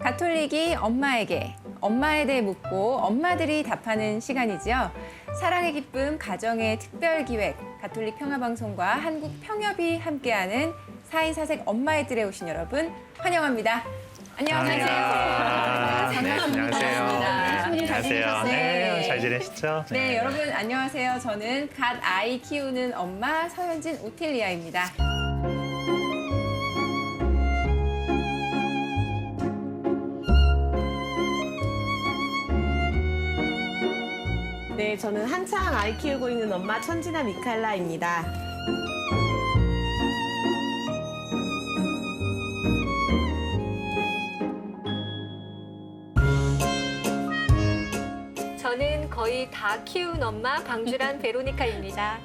가톨릭이 엄마에게, 엄마에 대해 묻고 엄마들이 답하는 시간이지요. 사랑의 기쁨, 가정의 특별기획, 가톨릭 평화방송과 한국평협이 함께하는 4인 4색 엄마의 뜰에 오신 여러분 환영합니다. 안녕하세요. 반갑습니다. 네, 안녕하세요. 잘 지내셨어요? 네. 잘 지내시죠? 네, 여러분 안녕하세요. 저는 갓 아이 키우는 엄마 서현진 오틸리아입니다. 네, 저는 한창 아이 키우고 있는 엄마 천진아 미칼라입니다. 저는 거의 다 키운 엄마 방주란 베로니카입니다.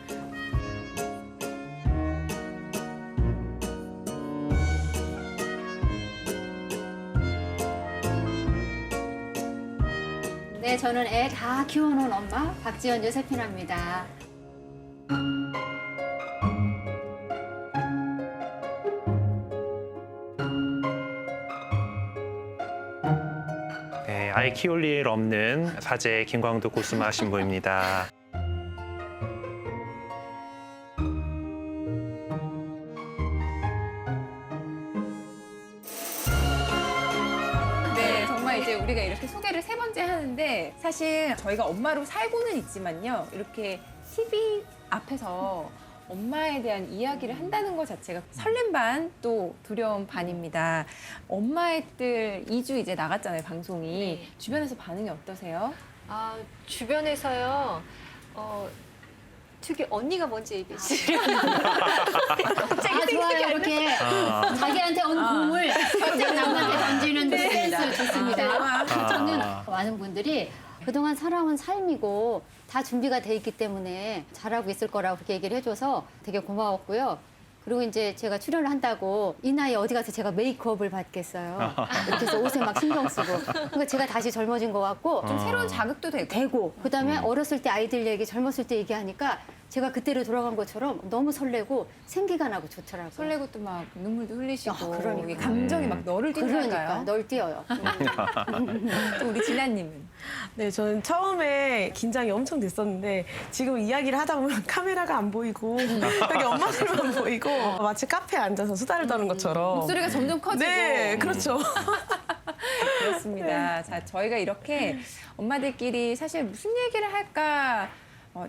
네, 저는 애 다 키워놓은 엄마 박지연 요세피나입니다. 네, 아이 키울 일 없는 사제 김광도 고스마 신부입니다. 네, 정말 이제 우리가 이렇게 소개를 세 번째 하는데 사실 저희가 엄마로 살고는 있지만요. 이렇게 TV 앞에서 엄마에 대한 이야기를 한다는 것 자체가 설렘 반 또 두려움 반입니다. 엄마의 뜰 2주 이제 나갔잖아요, 방송이. 네. 주변에서 반응이 어떠세요? 아, 주변에서요. 특히 언니가 먼저 얘기해 주세요. 아, 좋아요. 이렇게 자기한테 온 공을 갑자기 남한테 던지는 그 센스 좋습니다. 저는 많은 분들이 그동안 살아온 삶이고 다 준비가 돼 있기 때문에 잘하고 있을 거라고 그렇게 얘기를 해줘서 되게 고마웠고요. 그리고 이제 제가 출연을 한다고 이 나이에 어디 가서 제가 메이크업을 받겠어요. 이렇게 해서 옷에 막 신경 쓰고. 그러니까 제가 다시 젊어진 것 같고 좀 새로운 자극도 되고. 그다음에 어렸을 때 아이들 얘기, 젊었을 때 얘기하니까 제가 그때로 돌아간 것처럼 너무 설레고 생기가 나고 좋더라고요. 설레고 또 막 눈물도 흘리시고 아, 그러니까. 이게 감정이 막 너를 그러니까 뛴달까요? 널 뛰어요. 또 우리 진아님은? 네, 저는 처음에 긴장이 엄청 됐었는데 지금 이야기를 하다 보면 카메라가 안 보이고 여기 엄마들만 보이고 마치 카페에 앉아서 수다를 떠는 것처럼. 목소리가 점점 커지고. 네, 그렇죠. 그렇습니다. 자, 저희가 이렇게 엄마들끼리 사실 무슨 얘기를 할까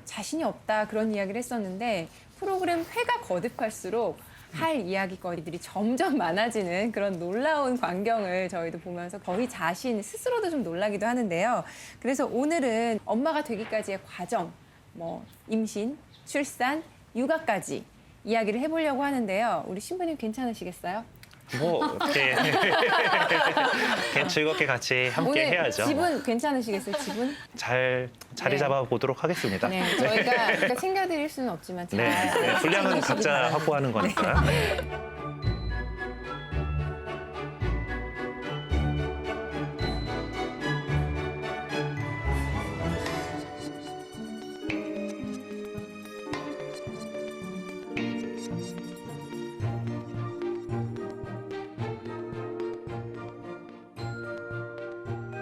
자신이 없다 그런 이야기를 했었는데 프로그램 회가 거듭할수록 할 이야기거리들이 점점 많아지는 그런 놀라운 광경을 저희도 보면서 저희 자신 스스로도 좀 놀라기도 하는데요. 그래서 오늘은 엄마가 되기까지의 과정, 임신, 출산, 육아까지 이야기를 해보려고 하는데요. 우리 신부님 괜찮으시겠어요? 네. 즐겁게 같이 함께 오늘 해야죠. 집은 괜찮으시겠어요? 집은? 잘 자리 네. 잡아 보도록 하겠습니다. 네, 저희가 챙겨드릴 수는 없지만 잘 네, 분량은 챙기시기 각자 바랍니다. 확보하는 거니까.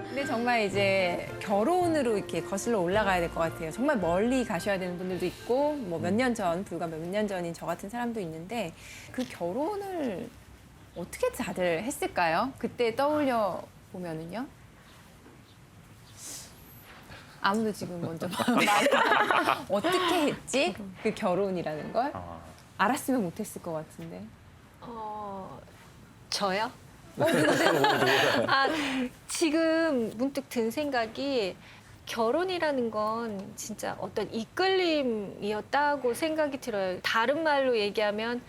근데 정말 이제 결혼으로 이렇게 거슬러 올라가야 될 것 같아요. 정말 멀리 가셔야 되는 분들도 있고, 몇 년 전, 불과 몇 년 전인 저 같은 사람도 있는데, 그 결혼을 어떻게 다들 했을까요? 그때 떠올려 보면은요? 아무도 지금 먼저 어떻게 했지? 그 결혼이라는 걸? 알았으면 못했을 것 같은데. 저요? 아, 지금 문득 든 생각이 결혼이라는 건 진짜 어떤 이끌림이었다고 생각이 들어요. 다른 말로 얘기하면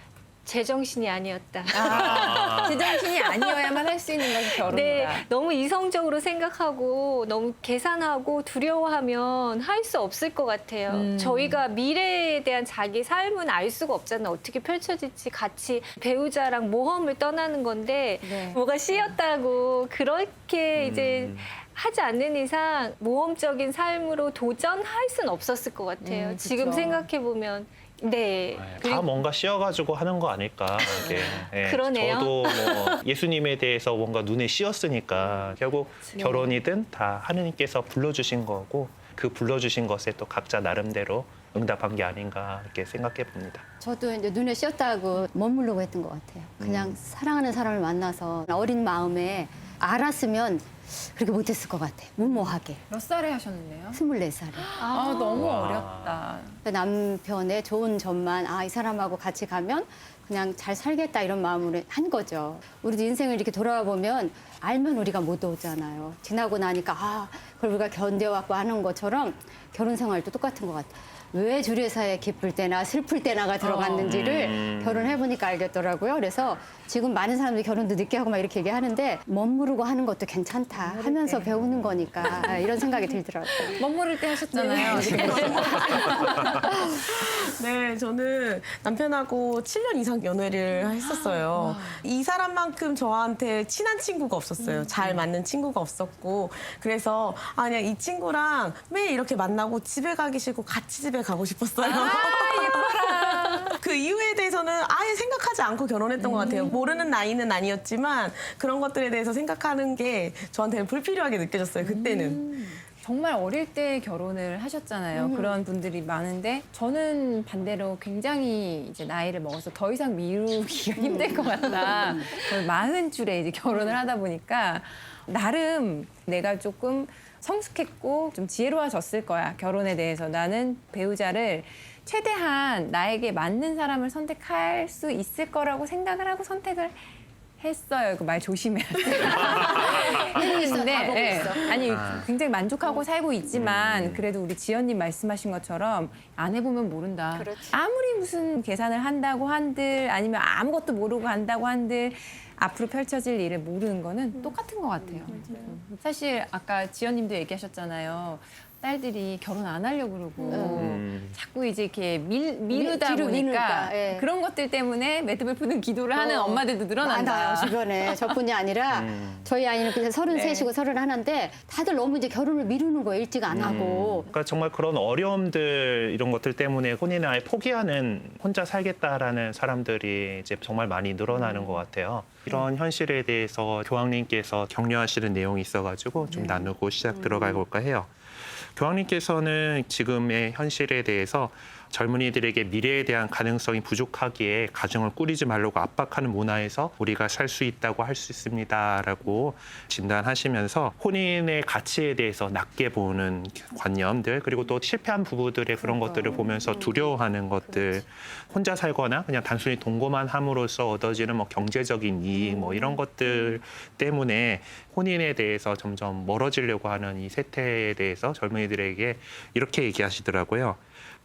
제정신이 아니었다. 제정신이 아니어야만 할 수 있는 것이 결혼이다. 네, 너무 이성적으로 생각하고 너무 계산하고 두려워하면 할 수 없을 것 같아요. 저희가 미래에 대한 자기 삶은 알 수가 없잖아요. 어떻게 펼쳐질지 같이 배우자랑 모험을 떠나는 건데 네. 뭐가 씌었다고 그렇게 이제 하지 않는 이상 모험적인 삶으로 도전할 수는 없었을 것 같아요. 그쵸. 지금 생각해 보면 네. 다 뭔가 씌어가지고 하는 거 아닐까. 이게. 예, 그러네요. 저도 뭐 예수님에 대해서 뭔가 눈에 씌었으니까 결국 결혼이든 다 하느님께서 불러주신 거고 그 불러주신 것에 또 각자 나름대로 응답한 게 아닌가 이렇게 생각해 봅니다. 저도 이제 눈에 씌었다고 머무르고 했던 것 같아요. 그냥 사랑하는 사람을 만나서 어린 마음에 알았으면 그렇게 못했을 것 같아요. 무모하게. 몇 살에 하셨는데요? 24살에. 아, 너무 와. 어렵다. 남편의 좋은 점만 이 사람하고 같이 가면 그냥 잘 살겠다 이런 마음으로 한 거죠. 우리도 인생을 이렇게 돌아보면 알면 우리가 못 오잖아요. 지나고 나니까 그걸 우리가 견뎌왔고 하는 것처럼 결혼 생활도 똑같은 것 같아요. 왜 주례사에 기쁠 때나 슬플 때나가 들어갔는지를 결혼해보니까 알겠더라고요. 그래서 지금 많은 사람들이 결혼도 늦게 하고 막 이렇게 얘기하는데 멋모르고 하는 것도 괜찮다 하면서 배우는 거니까 이런 생각이 들더라고요. 멋모를 때 하셨잖아요. 네, 저는 남편하고 7년 이상 연애를 했었어요. 이 사람만큼 저한테 친한 친구가 없었어요. 잘 맞는 친구가 없었고. 그래서 그냥 이 친구랑 매일 이렇게 만나고 집에 가기 싫고 같이 집에 가고 싶었어요. 그 이유에 대해서는 아예 생각하지 않고 결혼했던 것 같아요. 모르는 나이는 아니었지만 그런 것들에 대해서 생각하는 게 저한테는 불필요하게 느껴졌어요, 그때는. 정말 어릴 때 결혼을 하셨잖아요. 그런 분들이 많은데 저는 반대로 굉장히 이제 나이를 먹어서 더 이상 미루기가 힘들 것 같다. 거의 40줄에 이제 결혼을 하다 보니까 나름 내가 조금 성숙했고 좀 지혜로워졌을 거야. 결혼에 대해서. 나는 배우자를 최대한 나에게 맞는 사람을 선택할 수 있을 거라고 생각을 하고 선택을 했어요. 그 말 조심해야 돼요. 했는데, 아니 굉장히 만족하고 살고 있지만 그래도 우리 지연님 말씀하신 것처럼 안 해보면 모른다. 그렇지. 아무리 무슨 계산을 한다고 한들 아니면 아무것도 모르고 한다고 한들 앞으로 펼쳐질 일을 모르는 거는 똑같은 것 같아요. 사실 아까 지연님도 얘기하셨잖아요. 딸들이 결혼 안 하려고 그러고 자꾸 이제 이렇게 미루다 뒤로 보니까 미루니까, 예. 그런 것들 때문에 매듭을 푸는 기도를 하는 엄마들도 늘어난다. 많아요, 주변에. 저뿐이 아니라 저희 아이는 그냥 33이고 31인데 다들 너무 이제 결혼을 미루는 거예요, 일찍 안 하고. 그러니까 정말 그런 어려움들 이런 것들 때문에 혼인을 아예 포기하는 혼자 살겠다라는 사람들이 이제 정말 많이 늘어나는 것 같아요. 이런 현실에 대해서 교황님께서 격려하시는 내용이 있어가지고 좀 나누고 시작 들어가 볼까 해요. 교황님께서는 지금의 현실에 대해서 젊은이들에게 미래에 대한 가능성이 부족하기에 가정을 꾸리지 말라고 압박하는 문화에서 우리가 살 수 있다고 할 수 있습니다라고 진단하시면서 혼인의 가치에 대해서 낮게 보는 관념들 그리고 또 실패한 부부들의 그런 것들을 보면서 두려워하는 것들 혼자 살거나 그냥 단순히 동거만 함으로써 얻어지는 뭐 경제적인 이익 뭐 이런 것들 때문에 혼인에 대해서 점점 멀어지려고 하는 이 세태에 대해서 젊은이들에게 이렇게 얘기하시더라고요.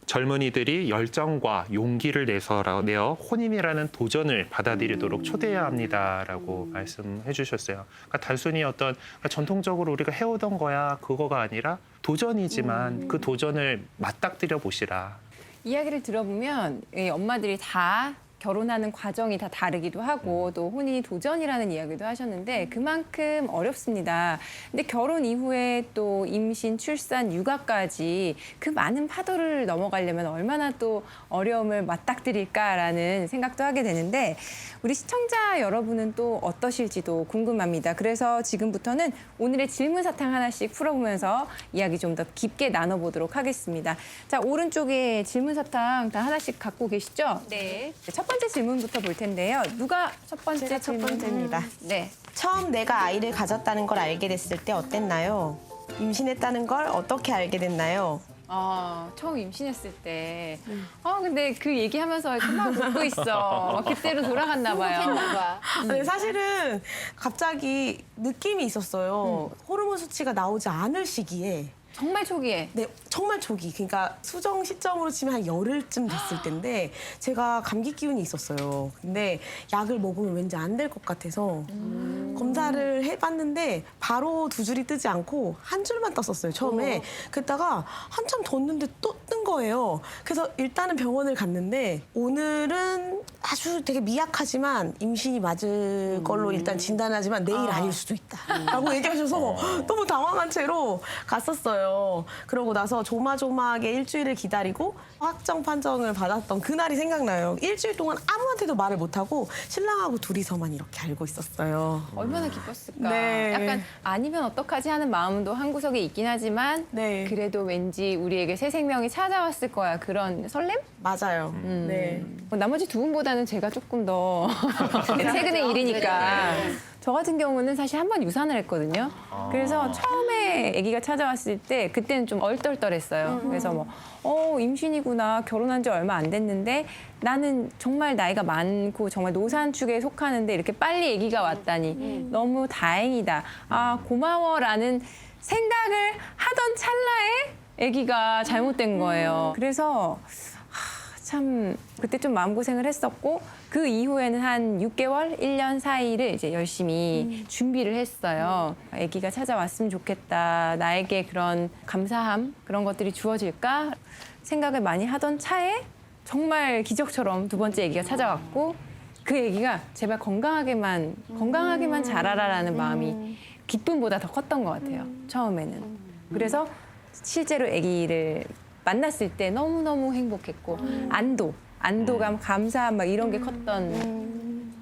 젊은이들이 열정과 용기를 내어 혼인이라는 도전을 받아들이도록 초대해야 합니다라고 말씀해 주셨어요. 그러니까 단순히 어떤 전통적으로 우리가 해오던 거야 그거가 아니라 도전이지만 그 도전을 맞닥뜨려 보시라. 이야기를 들어보면 이 엄마들이 다 결혼하는 과정이 다 다르기도 하고 또 혼인이 도전이라는 이야기도 하셨는데 그만큼 어렵습니다. 근데 결혼 이후에 또 임신, 출산, 육아까지 그 많은 파도를 넘어가려면 얼마나 또 어려움을 맞닥뜨릴까라는 생각도 하게 되는데 우리 시청자 여러분은 또 어떠실지도 궁금합니다. 그래서 지금부터는 오늘의 질문 사탕 하나씩 풀어보면서 이야기 좀 더 깊게 나눠보도록 하겠습니다. 자, 오른쪽에 질문 사탕 다 하나씩 갖고 계시죠? 네. 첫 번째 질문부터 볼 텐데요. 누가 첫 번째 제가 첫 질문? 번째입니다. 네. 처음 내가 아이를 가졌다는 걸 알게 됐을 때 어땠나요? 임신했다는 걸 어떻게 알게 됐나요? 처음 임신했을 때. 근데 그 얘기하면서 금방 웃고 있어. 그때로 돌아갔나 봐요. 행복했나 봐. 근데 사실은 갑자기 느낌이 있었어요. 호르몬 수치가 나오지 않을 시기에. 정말 초기에. 네, 정말 초기. 그러니까 수정 시점으로 치면 한 열흘쯤 됐을 때인데 제가 감기 기운이 있었어요. 근데 약을 먹으면 왠지 안 될 것 같아서 검사를 해봤는데 바로 두 줄이 뜨지 않고 한 줄만 떴었어요, 처음에. 그랬다가 한참 뒀는데 또 뜬 거예요. 그래서 일단은 병원을 갔는데 오늘은 아주 되게 미약하지만 임신이 맞을 걸로 일단 진단하지만 내일 아닐 수도 있다. 라고 얘기하셔서 너무 당황한 채로 갔었어요. 있었어요. 그러고 나서 조마조마하게 일주일을 기다리고 확정 판정을 받았던 그날이 생각나요. 일주일 동안 아무한테도 말을 못하고 신랑하고 둘이서만 이렇게 알고 있었어요. 얼마나 기뻤을까. 네. 약간 아니면 어떡하지 하는 마음도 한구석에 있긴 하지만 네. 그래도 왠지 우리에게 새 생명이 찾아왔을 거야. 그런 설렘? 맞아요. 네. 나머지 두 분보다는 제가 조금 더 최근의 일이니까. 저 같은 경우는 사실 한 번 유산을 했거든요. 그래서 처음에 아기가 찾아왔을 때 그때는 좀 얼떨떨했어요. 그래서 뭐 임신이구나, 결혼한 지 얼마 안 됐는데 나는 정말 나이가 많고 정말 노산축에 속하는데 이렇게 빨리 아기가 왔다니 너무 다행이다. 아, 고마워라는 생각을 하던 찰나에 아기가 잘못된 거예요. 그래서 참 그때 좀 마음고생을 했었고 그 이후에는 한 6개월, 1년 사이를 이제 열심히 준비를 했어요. 아기가 찾아왔으면 좋겠다. 나에게 그런 감사함 그런 것들이 주어질까 생각을 많이 하던 차에 정말 기적처럼 두 번째 아기가 찾아왔고 그 아기가 제발 건강하게만 자라라라는 마음이 기쁨보다 더 컸던 것 같아요. 처음에는. 그래서 실제로 아기를 만났을 때 너무너무 행복했고 안도감, 감사함 막 이런 게 컸던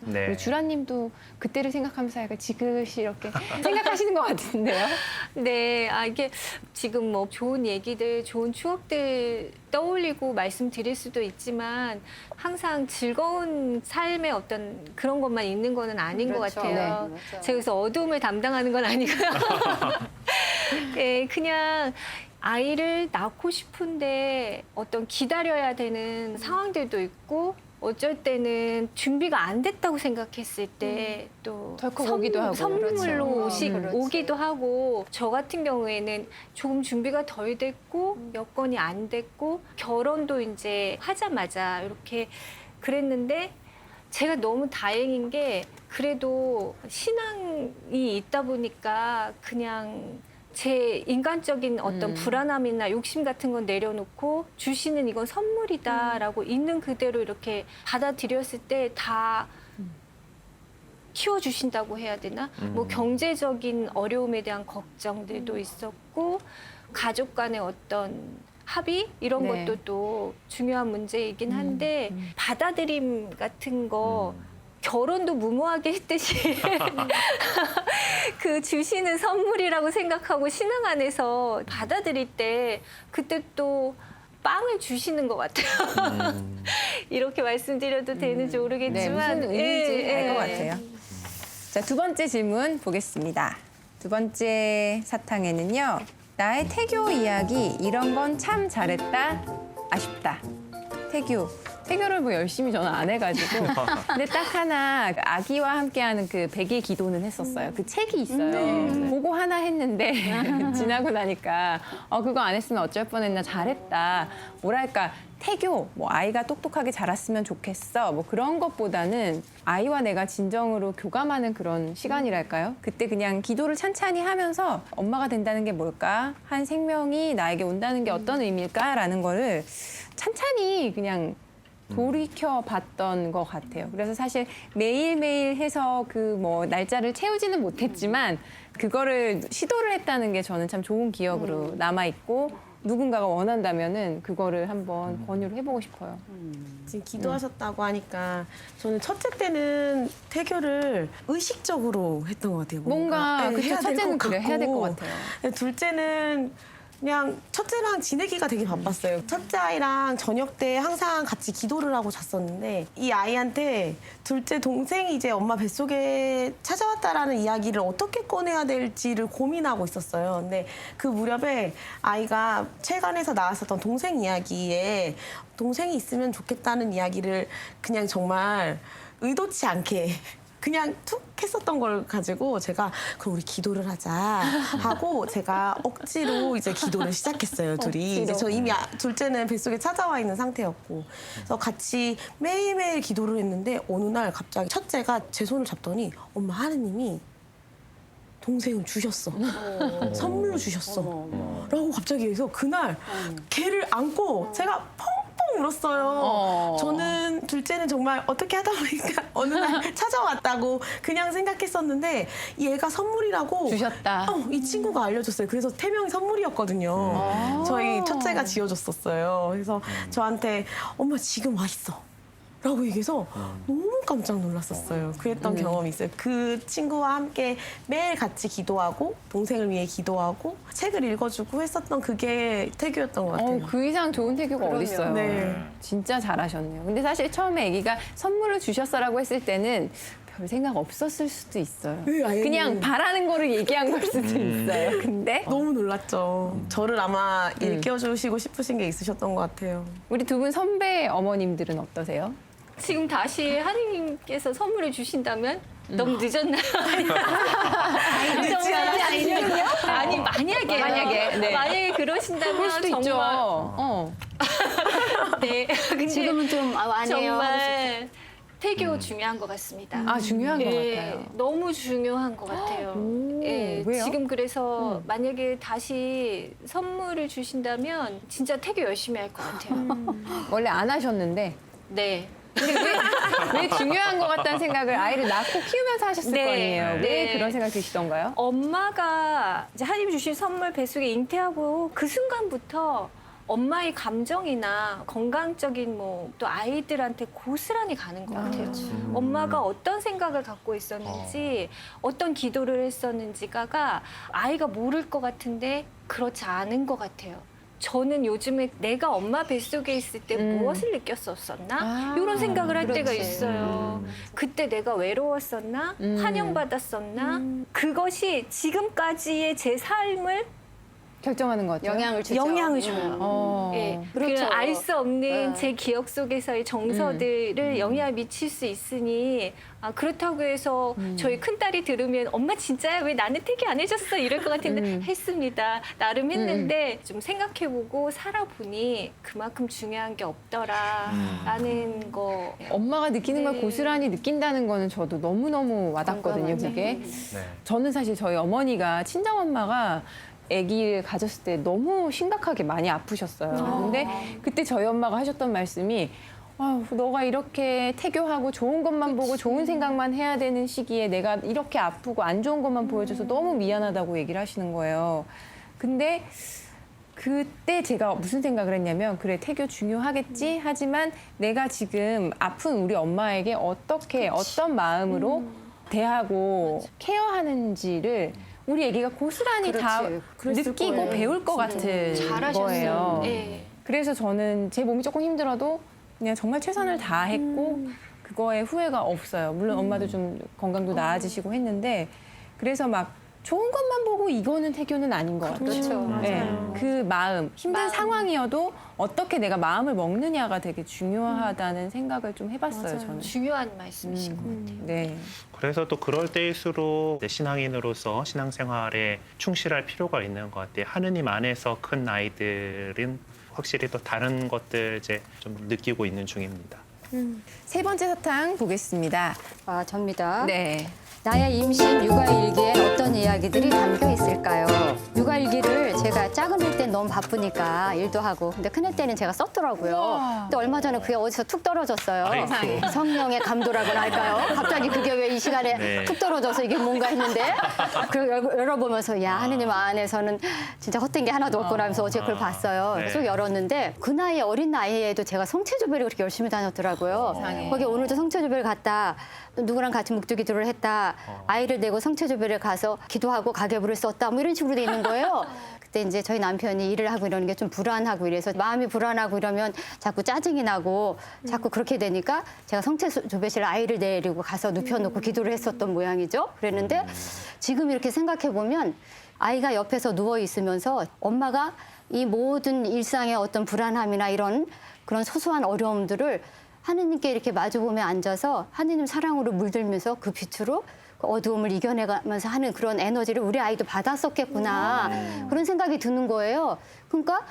네. 우리 주라님도 그때를 생각하면서 약간 지그시 이렇게 생각하시는 것 같은데요? 네, 이게 지금 뭐 좋은 얘기들, 좋은 추억들 떠올리고 말씀드릴 수도 있지만 항상 즐거운 삶의 어떤 그런 것만 있는 거는 아닌 것 같아요. 제가 그래서 어두움을 담당하는 건 아니고요. 네, 그냥 아이를 낳고 싶은데 어떤 기다려야 되는 상황들도 있고 어쩔 때는 준비가 안 됐다고 생각했을 때 또 덜컥 오기도 하고. 선물로 그렇죠. 오기도 하고 저 같은 경우에는 조금 준비가 덜 됐고 여건이 안 됐고 결혼도 이제 하자마자 이렇게 그랬는데 제가 너무 다행인 게 그래도 신앙이 있다 보니까 그냥 제 인간적인 어떤 불안함이나 욕심 같은 건 내려놓고 주시는 이건 선물이다라고 있는 그대로 이렇게 받아들였을 때 다 키워주신다고 해야 되나? 뭐 경제적인 어려움에 대한 걱정들도 있었고 가족 간의 어떤 합의 이런 네. 것도 또 중요한 문제이긴 한데 받아들임 같은 거 결혼도 무모하게 했듯이 그 주시는 선물이라고 생각하고 신앙 안에서 받아들일 때 그때 또 빵을 주시는 것 같아요. 이렇게 말씀드려도 되는지 네, 모르겠지만 무슨 의미인지 알 것 같아요. 자, 두 번째 질문 보겠습니다. 두 번째 사탕에는요. 나의 태교 이야기 이런 건 참 잘했다. 아쉽다. 태교를 뭐 열심히 저는 안 해가지고 근데 딱 하나 아기와 함께하는 그 100일 기도는 했었어요. 그 책이 있어요. 그거 하나 했는데 지나고 나니까 그거 안 했으면 어쩔 뻔했나 잘했다. 뭐랄까 태교 뭐 아이가 똑똑하게 자랐으면 좋겠어 뭐 그런 것보다는 아이와 내가 진정으로 교감하는 그런 시간이랄까요? 그때 그냥 기도를 찬찬히 하면서 엄마가 된다는 게 뭘까? 한 생명이 나에게 온다는 게 어떤 의미일까라는 거를 찬찬히 그냥 돌이켜 봤던 것 같아요. 그래서 사실 매일매일 해서 그 뭐 날짜를 채우지는 못했지만 그거를 시도를 했다는 게 저는 참 좋은 기억으로 남아있고 누군가가 원한다면은 그거를 한번 권유를 해보고 싶어요. 지금 기도하셨다고 하니까 저는 첫째 때는 태교를 의식적으로 했던 것 같아요. 뭔가 그쵸, 해야 될 첫째는 것 그래 해야 될 것 같고. 같아요. 둘째는 그냥 첫째랑 지내기가 되게 바빴어요. 첫째 아이랑 저녁 때 항상 같이 기도를 하고 잤었는데 이 아이한테 둘째 동생이 이제 엄마 뱃속에 찾아왔다라는 이야기를 어떻게 꺼내야 될지를 고민하고 있었어요. 근데 그 무렵에 아이가 체간에서 나왔었던 동생 이야기에 동생이 있으면 좋겠다는 이야기를 그냥 정말 의도치 않게 그냥 툭 했었던 걸 가지고 제가 그럼 우리 기도를 하자 하고 제가 억지로 이제 기도를 시작했어요, 둘이. 이제 저 이미 둘째는 뱃속에 찾아와 있는 상태였고. 그래서 같이 매일매일 기도를 했는데 어느 날 갑자기 첫째가 제 손을 잡더니 엄마 하느님이 동생을 주셨어. 선물로 주셨어. 라고 갑자기 해서 그날 걔를 안고 제가 펑펑 울었어요. 저는 둘째는 정말 어떻게 하다 보니까 어느 날 찾아왔다고 그냥 생각했었는데 얘가 선물이라고 주셨다. 이 친구가 알려줬어요. 그래서 태명이 선물이었거든요. 저희 첫째가 지어줬었어요. 그래서 저한테 엄마 지금 와 있어. 라고 얘기해서 너무 깜짝 놀랐었어요. 그랬던 경험이 있어요. 그 친구와 함께 매일 같이 기도하고 동생을 위해 기도하고 책을 읽어주고 했었던 그게 태교였던 것 같아요. 그 이상 좋은 태교가 어딨어요. 네. 진짜 잘하셨네요. 근데 사실 처음에 아기가 선물을 주셨어라고 했을 때는 별 생각 없었을 수도 있어요. 네, 아예. 그냥 바라는 거를 얘기한 걸 수도 있어요. 근데 너무 놀랐죠. 저를 아마 일깨워주시고 싶으신 게 있으셨던 것 같아요. 우리 두 분 선배 어머님들은 어떠세요? 지금 다시 하느님께서 선물을 주신다면 너무 늦었나요? 정말 아니 만약에 네. 그러신다면 그럴 수도 있죠. 네. 근데 지금은 좀 아니에요. 정말 태교 중요한 것 같습니다. 아, 중요한 것 예, 같아요. 너무 중요한 것 같아요. 예, 왜요? 지금 그래서 만약에 다시 선물을 주신다면 진짜 태교 열심히 할 것 같아요. 원래 안 하셨는데 네. 왜 중요한 것 같다는 생각을 아이를 낳고 키우면서 하셨을 네. 거 아니에요. 왜 네. 그런 생각 드시던가요? 엄마가 이제 하나님 주신 선물 뱃속에 잉태하고 그 순간부터 엄마의 감정이나 건강적인 뭐 또 아이들한테 고스란히 가는 것 같아요. 엄마가 어떤 생각을 갖고 있었는지 어떤 기도를 했었는지가 아이가 모를 것 같은데 그렇지 않은 것 같아요. 저는 요즘에 내가 엄마 뱃속에 있을 때 무엇을 느꼈었나? 이런 생각을 할 때가 있어요. 그때 내가 외로웠었나? 환영받았었나? 그것이 지금까지의 제 삶을 결정하는 거죠. 영향을 주죠. 영향을 줘요. 예, 그렇죠. 알 수 없는 네. 제 기억 속에서의 정서들을 영향을 미칠 수 있으니 그렇다고 해서 저희 큰딸이 들으면 엄마 진짜야? 왜 나는 태교 안 해줬어? 이럴 것 같은데 했습니다. 나름 했는데 좀 생각해보고 살아보니 그만큼 중요한 게 없더라라는 거. 엄마가 느끼는 걸 네. 고스란히 느낀다는 거는 저도 너무너무 와닿거든요, 그게. 저는 사실 저희 어머니가, 친정엄마가 아기를 가졌을 때 너무 심각하게 많이 아프셨어요. 근데 그때 저희 엄마가 하셨던 말씀이 너가 이렇게 태교하고 좋은 것만 보고 좋은 생각만 해야 되는 시기에 내가 이렇게 아프고 안 좋은 것만 보여줘서 너무 미안하다고 얘기를 하시는 거예요. 근데 그때 제가 무슨 생각을 했냐면 그래 태교 중요하겠지 하지만 내가 지금 아픈 우리 엄마에게 어떻게 어떤 마음으로 대하고 케어하는지를 우리 애기가 고스란히 다 그랬을 느끼고 거예요. 배울 것 같은 잘하셨어요. 거예요. 예. 그래서 저는 제 몸이 조금 힘들어도 그냥 정말 최선을 다했고 그거에 후회가 없어요. 물론 엄마도 좀 건강도 나아지시고 했는데 그래서 막 좋은 것만 보고 이거는 태교는 아닌 것 같아요. 그렇죠. 네, 그 마음, 힘든 상황이어도 어떻게 내가 마음을 먹느냐가 되게 중요하다는 생각을 좀 해봤어요, 저는. 중요한 말씀이신 것 같아요. 네. 그래서 또 그럴 때일수록 신앙인으로서 신앙생활에 충실할 필요가 있는 것 같아요. 하느님 안에서 큰 아이들은 확실히 또 다른 것들 이제 좀 느끼고 있는 중입니다. 세 번째 사탕 보겠습니다. 접니다. 네. 나의 임신 육아일기에 어떤 이야기들이 담겨 있을까요? 육아일기를 제가 작은 때 너무 바쁘니까 일도 하고 근데 큰애 때는 제가 썼더라고요. 근데 얼마 전에 그게 어디서 툭 떨어졌어요. 아이고. 성령의 감도라고나 할까요? 갑자기 그게 왜 이 시간에 네. 툭 떨어져서 이게 뭔가 했는데 그걸 열어보면서 야 하느님 안에서는 진짜 헛된 게 하나도 없구나 하면서 어제 그걸 봤어요. 네. 쭉 열었는데 그 나이에 어린 나이에도 제가 성체조별을 그렇게 열심히 다녔더라고요. 세상에. 거기 오늘도 성체조별 갔다 누구랑 같이 묵주 기도를 했다. 아이를 내고 성체조별에 가서 기도하고 가계부를 썼다. 뭐 이런 식으로 돼 있는 거예요. 그때 이제 저희 남편이 일을 하고 이러는 게 좀 불안하고 이래서 마음이 불안하고 이러면 자꾸 짜증이 나고 자꾸 그렇게 되니까 제가 성체조별실 아이를 데리고 가서 눕혀놓고 기도를 했었던 모양이죠. 그랬는데 지금 이렇게 생각해 보면 아이가 옆에서 누워 있으면서 엄마가 이 모든 일상의 어떤 불안함이나 이런 그런 소소한 어려움들을 하느님께 이렇게 마주보며 앉아서 하느님 사랑으로 물들면서 그 빛으로 그 어두움을 이겨내가면서 하는 그런 에너지를 우리 아이도 받았었겠구나. 그런 생각이 드는 거예요. 그러니까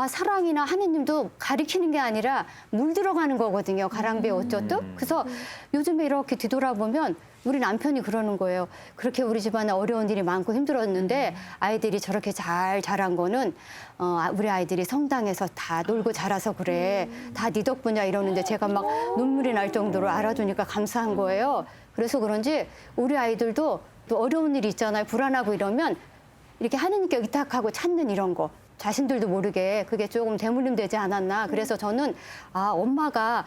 사랑이나 하느님도 가리키는 게 아니라 물들어가는 거거든요. 가랑비에 어쩌듯. 그래서 요즘에 이렇게 뒤돌아보면 우리 남편이 그러는 거예요. 그렇게 우리 집안에 어려운 일이 많고 힘들었는데 아이들이 저렇게 잘 자란 거는 우리 아이들이 성당에서 다 놀고 자라서 그래. 다 네 덕분이야 이러는데 제가 막 눈물이 날 정도로 알아주니까 감사한 거예요. 그래서 그런지 우리 아이들도 또 어려운 일이 있잖아요. 불안하고 이러면 이렇게 하느님께 의탁하고 찾는 이런 거. 자신들도 모르게 그게 조금 대물림되지 않았나. 그래서 저는 엄마가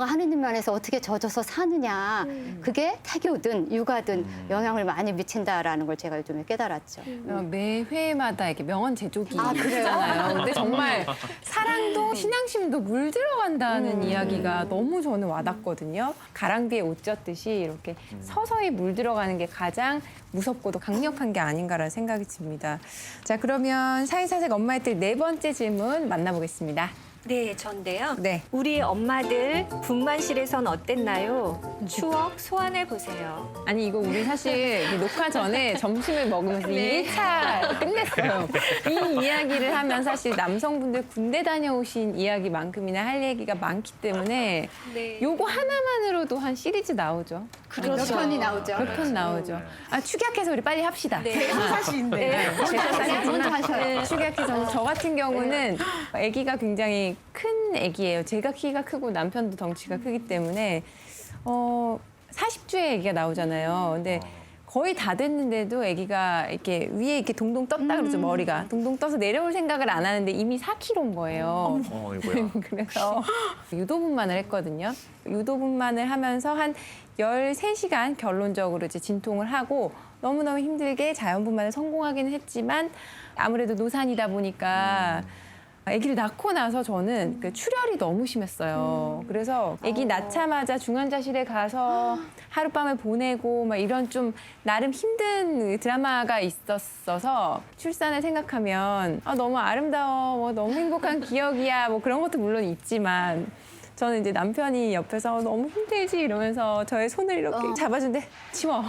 하느님 안에서 어떻게 젖어서 사느냐. 그게 태교든 육아든 영향을 많이 미친다라는 걸 제가 요즘에 깨달았죠. 매 회마다 이렇게 명언 제조기 그래요? 있잖아요. 근데 정말 사랑도 신앙심도 물 들어간다는 이야기가 너무 저는 와닿거든요. 가랑비에 옷 젖듯이 이렇게 서서히 물 들어가는 게 가장 무섭고도 강력한 게 아닌가라는 생각이 듭니다. 자, 그러면 사회사색 엄마의 뜰 네 번째 질문 만나보겠습니다. 네, 전데요. 네. 우리 엄마들 분만실에선 어땠나요? 추억 소환해 보세요. 아니 이거 우리 사실 이 녹화 전에 점심을 먹으면서 네. 1차 끝냈어요. 이 이야기를 하면 사실 남성분들 군대 다녀오신 이야기만큼이나 할 얘기가 많기 때문에 네. 요거 하나만으로도 한 시리즈 나오죠. 몇 편이 나오죠. 몇 편 나오죠. 축약해서 우리 빨리 합시다. 네. 사실인데. 먼저 하셔요. 축약해서 저 같은 경우는 아기가 굉장히 큰 아기예요. 제가 키가 크고 남편도 덩치가 크기 때문에 40주에 아기가 나오잖아요. 근데 거의 다 됐는데도 아기가 이렇게 위에 이렇게 동동 떴다 그러죠. 머리가 동동 떠서 내려올 생각을 안 하는데 이미 4kg인 거예요. 이거야. 그래서 유도분만을 했거든요. 유도분만을 하면서 한 13시간 결론적으로 이제 진통을 하고 너무너무 힘들게 자연분만을 성공하기는 했지만 아무래도 노산이다 보니까 아기를 낳고 나서 저는 그 출혈이 너무 심했어요. 그래서 아기 낳자마자 중환자실에 가서 하룻밤을 보내고 막 이런 좀 나름 힘든 드라마가 있었어서 출산을 생각하면 너무 아름다워, 너무 행복한 기억이야, 뭐 그런 것도 물론 있지만 저는 이제 남편이 옆에서 너무 힘들지 이러면서 저의 손을 이렇게 잡아주는데 치워.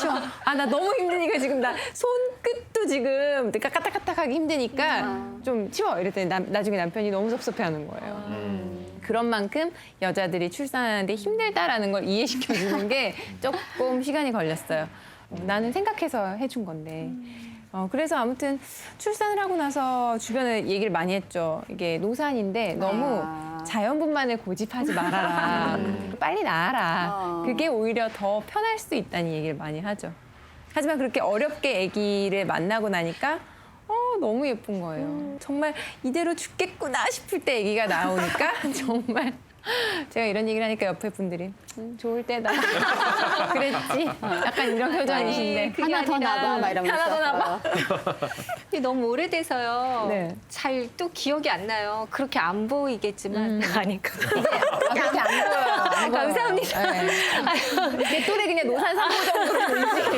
치워. 나 너무 힘드니까 지금 나 손끝도 지금 까딱까딱하기 힘드니까 좀 치워. 이랬더니 나중에 남편이 너무 섭섭해하는 거예요. 그런 만큼 여자들이 출산하는데 힘들다라는 걸 이해시켜주는 게 조금 시간이 걸렸어요. 나는 생각해서 해준 건데. 그래서 아무튼 출산을 하고 나서 주변에 얘기를 많이 했죠. 이게 노산인데 너무 자연분만을 고집하지 말아라. 빨리 낳아라. 그게 오히려 더 편할 수 있다는 얘기를 많이 하죠. 하지만 그렇게 어렵게 아기를 만나고 나니까 너무 예쁜 거예요. 정말 이대로 죽겠구나 싶을 때 아기가 나오니까 정말 제가 이런 얘기를 하니까 옆에 분들이 좋을 때다. 그랬지. 약간 이런 표정이신데. 그게 하나 더 아니라 나봐 막 이러면서. 하나 더 나봐. 이게 너무 오래돼서요. 네. 잘 또 기억이 안 나요. 그렇게 안 보이겠지만 아니까. 그렇게 안 보여요. 안 보여요. 감사합니다. 네. 내 또래 그냥 노산 3호 정도로 보이지.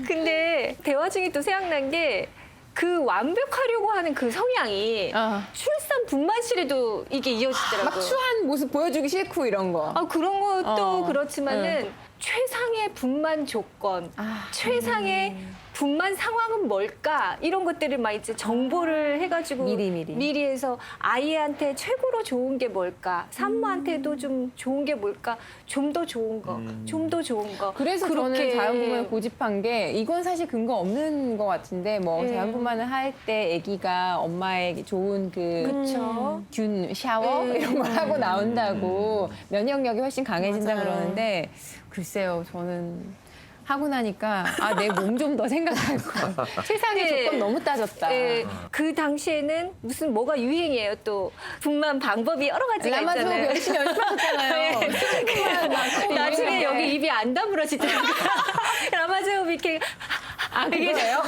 근데 대화 중에 또 생각난 게 그 완벽하려고 하는 그 성향이 출산 분만실에도 이게 이어지더라고요. 막 추한 모습 보여주기 싫고 이런 거. 그런 것도 그렇지만은 최상의 분만 조건, 최상의 분만 상황은 뭘까 이런 것들을 막 이제 정보를 해가지고 미리 해서 아이한테 최고로 좋은 게 뭘까, 산모한테도 좀 좋은 게 뭘까, 좀 더 좋은 거, 좀 더 좋은 거. 그래서 저는 자연분만을 고집한 게 이건 사실 근거 없는 것 같은데 뭐 자연분만을 할 때 아기가 엄마에게 좋은 그쵸. 균 샤워 이런 걸 하고 나온다고 면역력이 훨씬 강해진다 그러는데 글쎄요 저는 하고 나니까 내 몸 좀 더 생각할 거. 세상에 네. 조건 너무 따졌다. 네, 그 당시에는 무슨 뭐가 유행이에요. 또 분만 방법이 여러 가지가 라마조 있잖아요. 열심히 연습하셨잖아요. 나중에 여기 입이 안 다물어지더라고요. 라마제업 이렇게 그거예요?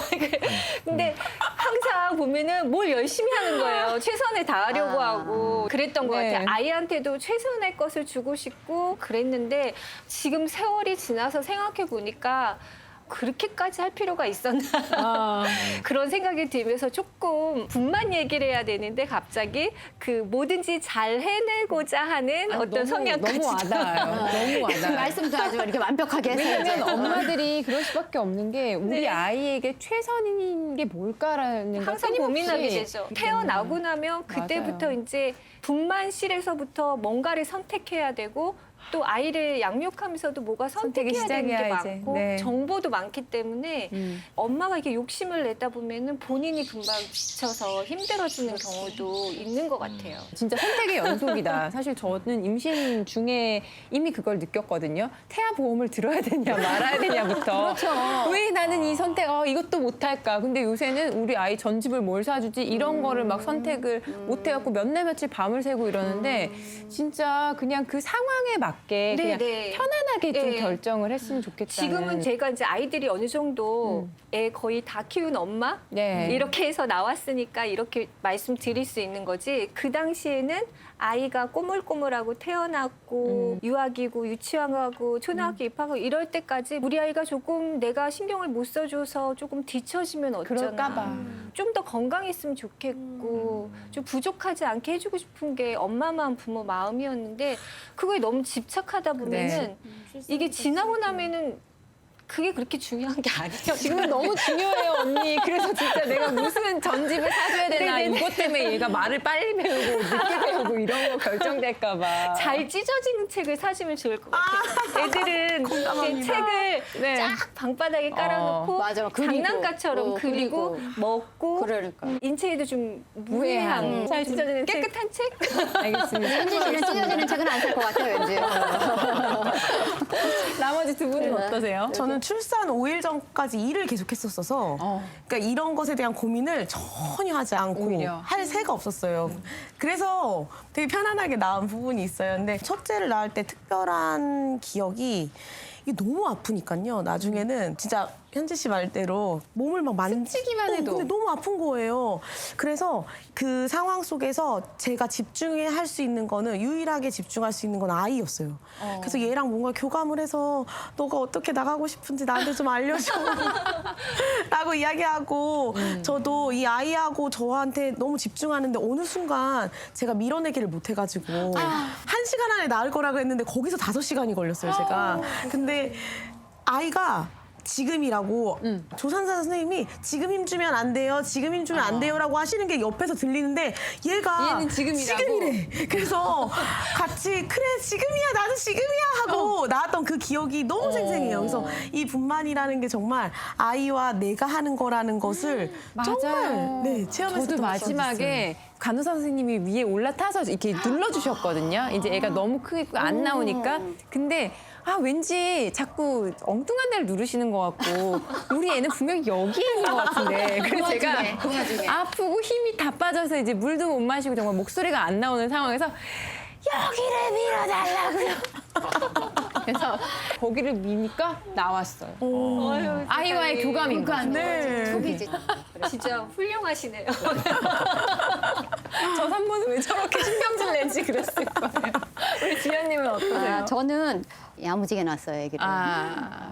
근데 항상 보면은 뭘 열심히 하는 거예요. 최선을 다하려고 하고 그랬던 것 네. 같아요. 아이한테도 최선의 것을 주고 싶고 그랬는데 지금 세월이 지나서 생각해 보니까 그렇게까지 할 필요가 있었나 그런 생각이 들면서 조금 분만 얘기를 해야 되는데 갑자기 그 뭐든지 잘 해내고자 하는 어떤 성향까지 너무 와닿아요. 너무 와닿아요. 말씀도 아주 이렇게 완벽하게 했어요. 왜냐면 엄마들이 그럴 수밖에 없는 게 우리 네. 아이에게 최선인 게 뭘까라는 걸 항상 끊임없이 고민하게 되죠. 태어나고 나면 그때부터 맞아요. 이제 분만실에서부터 뭔가를 선택해야 되고 또 아이를 양육하면서도 뭐가 선택의 선택해야 되는 게 시작이야, 이제. 많고 네. 정보도 많기 때문에 엄마가 이렇게 욕심을 내다 보면은 본인이 금방 지쳐서 힘들어지는 경우도 있는 것 같아요. 진짜 선택의 연속이다. 사실 저는 임신 중에 이미 그걸 느꼈거든요. 태아 보험을 들어야 되냐 말아야 되냐부터. 그렇죠. 왜 나는 이 선택 이것도 못할까. 근데 요새는 우리 아이 전집을 뭘 사주지 이런 거를 막 선택을 못해갖고 몇 날 며칠 밤을 새고 이러는데 진짜 그냥 그 상황에 맞게 그냥 네. 편안하게 좀 네. 결정을 했으면 좋겠다는. 지금은 제가 이제 아이들이 어느 정도 애 거의 다 키운 엄마 네. 이렇게 해서 나왔으니까 이렇게 말씀드릴 수 있는 거지. 그 당시에는 아이가 꼬물꼬물하고 태어났고 유아기고 유치원하고 초등학교 입학하고 이럴 때까지 우리 아이가 조금 내가 신경을 못 써줘서 조금 뒤처지면 그럴까 봐. 어쩌나. 좀 더 건강했으면 좋겠고 좀 부족하지 않게 해주고 싶은 게 엄마 마음 부모 마음이었는데 그거에 너무 집착하다 보면은 이게 지나고 나면은 그게 그렇게 중요한 게 아니에요. 지금은 너무 중요해요, 언니. 그래서 진짜 내가 무슨 전집을 사줘야 되나 네네네. 이것 때문에 얘가 말을 빨리 배우고 늦게 배우고 이런 거 결정될까 봐. 잘 찢어진 책을 사시면 좋을 것 같아요. 애들은 이제 공감합니다. 네. 책을 쫙 방바닥에 깔아놓고 맞아. 그리고, 장난감처럼 그리고 그리고. 먹고 그러니까. 인체에도 좀 무해한, 무해한 잘 찢어지는 책. 깨끗한 책? 알겠습니다. 현진 씨는 찢어지는 책은 안 살 것 같아요, 왠지. 나머지 두 분은 어떠세요? 저는 출산 5일 전까지 일을 계속했었어서 그러니까 이런 것에 대한 고민을 전혀 하지 않고 오히려. 할 새가 없었어요. 그래서 되게 편안하게 낳은 부분이 있어요. 근데 첫째를 낳을 때 특별한 기억이 이게 너무 아프니까요. 나중에는 진짜 현지 씨 말대로 몸을 막 스치기만 해도. 근데 너무 아픈 거예요. 그래서 그 상황 속에서 제가 집중해 할 수 있는 거는 유일하게 집중할 수 있는 건 아이였어요. 그래서 얘랑 뭔가 교감을 해서 너가 어떻게 나가고 싶은지 나한테 좀 알려줘. 라고 이야기하고 저도 이 아이하고 저한테 너무 집중하는데 어느 순간 제가 밀어내기를 못 해가지고 1시간 안에 나을 거라고 했는데 거기서 5시간이 걸렸어요, 제가. 근데 아이가 지금이라고 조산사 선생님이 지금 힘주면 안 돼요, 지금 힘주면 안 돼요라고 하시는 게 옆에서 들리는데 얘가 얘는 지금이라고? 지금이래. 그래서 같이 그래 지금이야 나도 지금이야 하고 나왔던 그 기억이 너무 생생해요. 그래서 이 분만이라는 게 정말 아이와 내가 하는 거라는 것을 정말 체험했었던 저도 것 마지막에 간호사 선생님이 위에 올라타서 이렇게 눌러주셨거든요. 이제 애가 너무 크고 안 나오니까. 근데 왠지 자꾸 엉뚱한 데를 누르시는 것 같고 우리 애는 분명히 여기에 있는 것 같은데. 그래서 제가 그 와중에. 아프고 힘이 다 빠져서 이제 물도 못 마시고 정말 목소리가 안 나오는 상황에서 여기를 밀어달라고요. 그래서 거기를 미니까 나왔어요. 어휴, 아이와의 세상에. 교감인 거죠. 네. 속이지. 진짜 훌륭하시네요. 저 3분은 왜 저렇게 신경질 내지 그랬을 거예요. 우리 지연님은 어떠세요? 저는 야무지게 낳았어요, 애기를.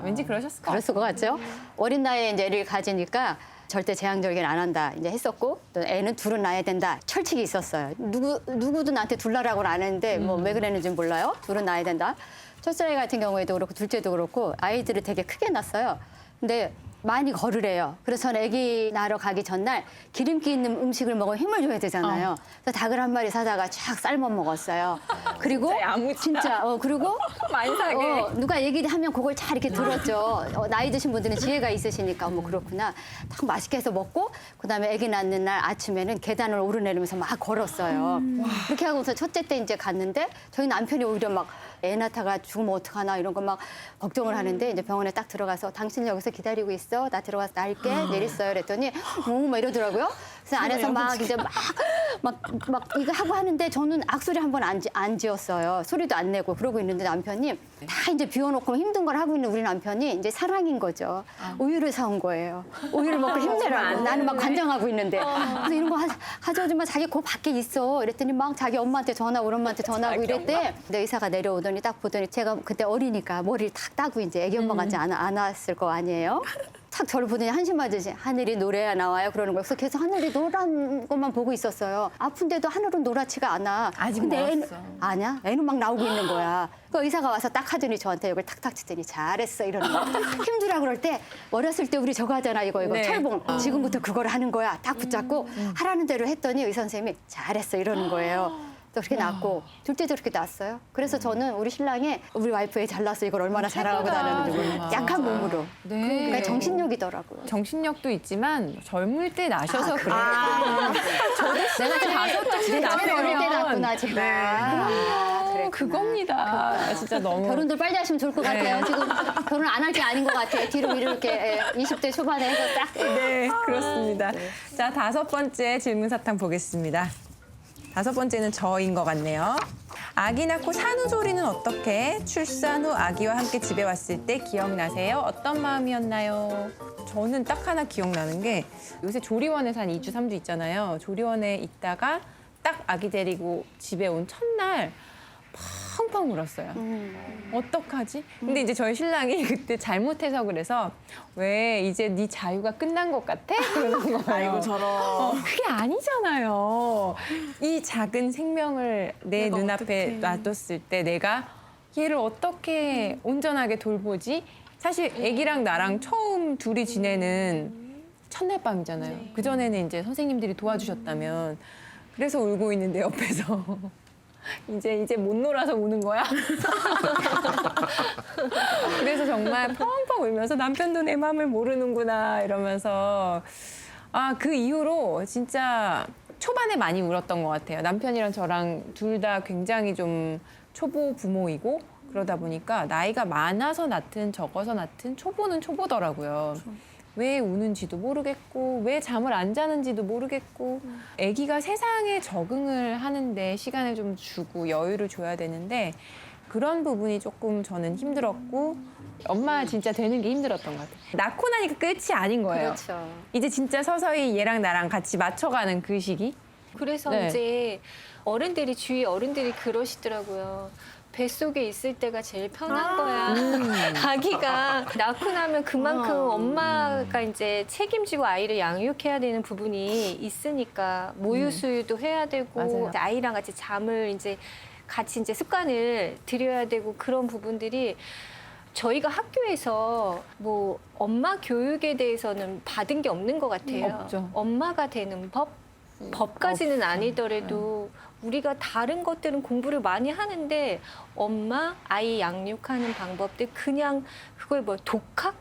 왠지 그러셨을 것 같아요. 그랬을 것 같죠? 어린 나이에 이제 애를 가지니까 절대 제왕절개는 안 한다 이제 했었고 또 애는 둘은 낳아야 된다 철칙이 있었어요. 누구도 나한테 둘 낳으라고는 안 했는데 뭐 왜 그랬는지 몰라요. 둘은 낳아야 된다. 첫째 아이 같은 경우에도 그렇고 둘째도 그렇고 아이들을 되게 크게 낳았어요. 근데 많이 걸으래요. 그래서 저는 아기 낳으러 가기 전날 기름기 있는 음식을 먹으면 힘을 줘야 되잖아요. 그래서 닭을 한 마리 사다가 쫙 삶아 먹었어요. 그리고 진짜 야무지다. 진짜 그리고 만삭에. 누가 얘기하면 그걸 잘 이렇게 들었죠. 나이 드신 분들은 지혜가 있으시니까 뭐 그렇구나. 딱 맛있게 해서 먹고 그다음에 아기 낳는 날 아침에는 계단을 오르내리면서 막 걸었어요. 그렇게 하고서 첫째 때 이제 갔는데 저희 남편이 오히려 막 애 낳다가 죽으면 어떡하나 이런 거 막 걱정을 하는데 이제 병원에 딱 들어가서 당신 여기서 기다리고 있어. 나 들어가서 날게 내렸어요. 그랬더니 막 이러더라고요. 그래서 안에서 막 이제 막 이거 하고 하는데 저는 악소리 한 번 안 지었어요. 소리도 안 내고 그러고 있는데 남편이 다 이제 비워놓고 힘든 걸 하고 있는 우리 남편이 이제 사랑인 거죠. 우유를 사온 거예요. 우유를 먹고 힘내라고. 나는 막 관장하고 있는데. 그래서 이런 거 하지 마. 자기 그 밖에 있어. 이랬더니 막 자기 엄마한테 전화하고 우리 엄마한테 전화하고 이랬대. 근데 의사가 내려오더니 딱 보더니 제가 그때 어리니까 머리를 탁 따고 이제 애기 엄마 같지 않았을 거 아니에요. 탁 저를 보더니 한심하듯이 하늘이 노래야 나와요 그러는 거예요. 그래서 계속 하늘이 노란 것만 보고 있었어요. 아픈데도 하늘은 노랗지가 않아. 아직 근데 멀었어. 아니야? 애는 막 나오고 있는 거야. 그 의사가 와서 딱 하더니 저한테 이걸 탁탁 치더니 잘했어 이러는 거. 힘주라 그럴 때 어렸을 때 우리 저거 하잖아 이거 네. 철봉. 지금부터 그걸 하는 거야. 딱 붙잡고 하라는 대로 했더니 의사 선생님이 잘했어 이러는 거예요. 또 그렇게 낳고 둘째도 그렇게 낳았어요. 그래서 저는 우리 신랑이 우리 와이프 애 잘났어 이걸 얼마나 자랑하고 다녔는지 약한 몸으로. 네. 그러니까 정신력이더라고요. 정신력도 있지만 젊을 때 나셔서 그래요. 저도 내가 좀 5번째 내가 제일 어릴 때 낳구나 제가. 그럼요. 그겁니다. 진짜 너무. 결혼도 빨리 하시면 좋을 것 같아요. 지금 결혼 안 할 게 아닌 것 같아요. 뒤로 이렇게 20대 초반에 해서 딱. 네, 그렇습니다. 자, 5번째 질문 사탕 보겠습니다. 5번째는 저인 것 같네요. 아기 낳고 산후조리는 어떻게? 출산 후 아기와 함께 집에 왔을 때 기억나세요? 어떤 마음이었나요? 저는 딱 하나 기억나는 게 요새 조리원에서 한 2주, 3주 있잖아요. 조리원에 있다가 딱 아기 데리고 집에 온 첫날 펑펑 울었어요. 어떡하지? 근데 이제 저희 신랑이 그때 잘못해서 그래서 왜 이제 네 자유가 끝난 것 같아? 그러는 거예요. 아이고 저런. 그게 아니잖아요. 이 작은 생명을 내 내가 눈앞에 어떡해. 놔뒀을 때 내가 얘를 어떻게 온전하게 돌보지? 사실 애기랑 나랑 처음 둘이 지내는 첫날 밤이잖아요. 그전에는 이제 선생님들이 도와주셨다면 그래서 울고 있는데 옆에서 이제 못 놀아서 우는 거야. 그래서 정말 펑펑 울면서 남편도 내 마음을 모르는구나 이러면서 그 이후로 진짜 초반에 많이 울었던 것 같아요. 남편이랑 저랑 둘 다 굉장히 좀 초보 부모이고 그러다 보니까 나이가 많아서 낳든 적어서 낳든 초보는 초보더라고요. 왜 우는지도 모르겠고 왜 잠을 안 자는지도 모르겠고 아기가 세상에 적응을 하는데 시간을 좀 주고 여유를 줘야 되는데 그런 부분이 조금 저는 힘들었고 엄마 진짜 되는 게 힘들었던 것 같아요. 낳고 나니까 끝이 아닌 거예요. 그렇죠. 이제 진짜 서서히 얘랑 나랑 같이 맞춰가는 그 시기. 그래서 네. 이제 주위 어른들이 그러시더라고요. 뱃속에 있을 때가 제일 편한 거야. 아기가 낳고 나면 그만큼 엄마가 이제 책임지고 아이를 양육해야 되는 부분이 있으니까 모유 수유도 해야 되고 맞아요. 이제 아이랑 같이 잠을 이제 같이 이제 습관을 들여야 되고 그런 부분들이 저희가 학교에서 뭐 엄마 교육에 대해서는 받은 게 없는 것 같아요. 없죠. 엄마가 되는 법까지는 없죠. 아니더라도 우리가 다른 것들은 공부를 많이 하는데 엄마, 아이 양육하는 방법들 그냥 그걸 뭐 독학?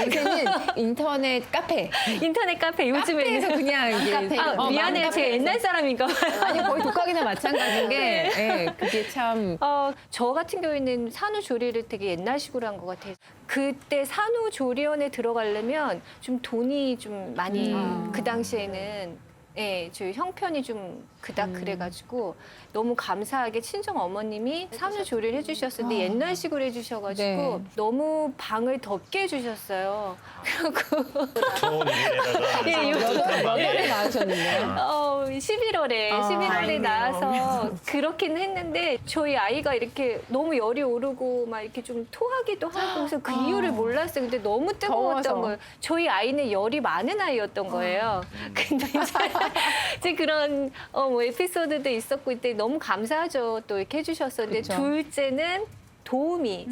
요새는 인터넷 카페. 인터넷 카페 요즘에는 카페에서 그냥 이제 미안해요. 제가 옛날 사람인가 봐요. 아니 거의 독학이나 마찬가지인 게 그게 참 저 같은 경우에는 산후조리를 되게 옛날식으로 한 것 같아요. 그때 산후조리원에 들어가려면 좀 돈이 좀 많이 그 당시에는 저희 형편이 좀 그닥 그래가지고 너무 감사하게 친정 어머님이 산후조리를 해주셨는데 옛날식으로 해주셔가지고 네. 너무 방을 덥게 해주셨어요. 좋은 일에다가 예, 따뜻한 방에 여덟에 낳으셨는데요. 11월에 다행이네요. 나와서 그렇긴 했는데 저희 아이가 이렇게 너무 열이 오르고 막 이렇게 좀 토하기도 하고 그래서 그 이유를 몰랐어요. 근데 너무 뜨거웠던 더워서. 거예요. 저희 아이는 열이 많은 아이였던 거예요. 근데 이제 그런 뭐 에피소드도 있었고 이때 너무 감사하죠. 또 이렇게 해주셨었는데 그쵸. 둘째는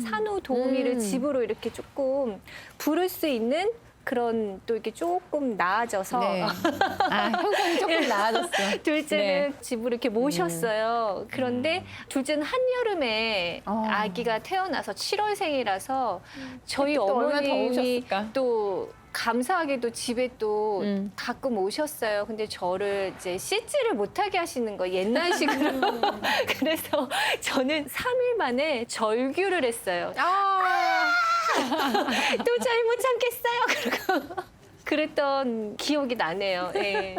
산후 도우미를 집으로 이렇게 조금 부를 수 있는 그런 또 이렇게 조금 나아져서 네. 형편이 조금 나아졌어. 둘째는 네. 집으로 이렇게 모셨어요. 그런데 둘째는 한여름에 아기가 태어나서 7월생이라서 저희 또 얼마나 어머님이 더우셨을까? 또 감사하게도 집에 또 가끔 오셨어요. 근데 저를 이제 씻지를 못하게 하시는 거예요. 옛날식으로. 그래서 저는 3일 만에 절규를 했어요. 도저히 못 참겠어요. 그러고 그랬던 기억이 나네요. 네.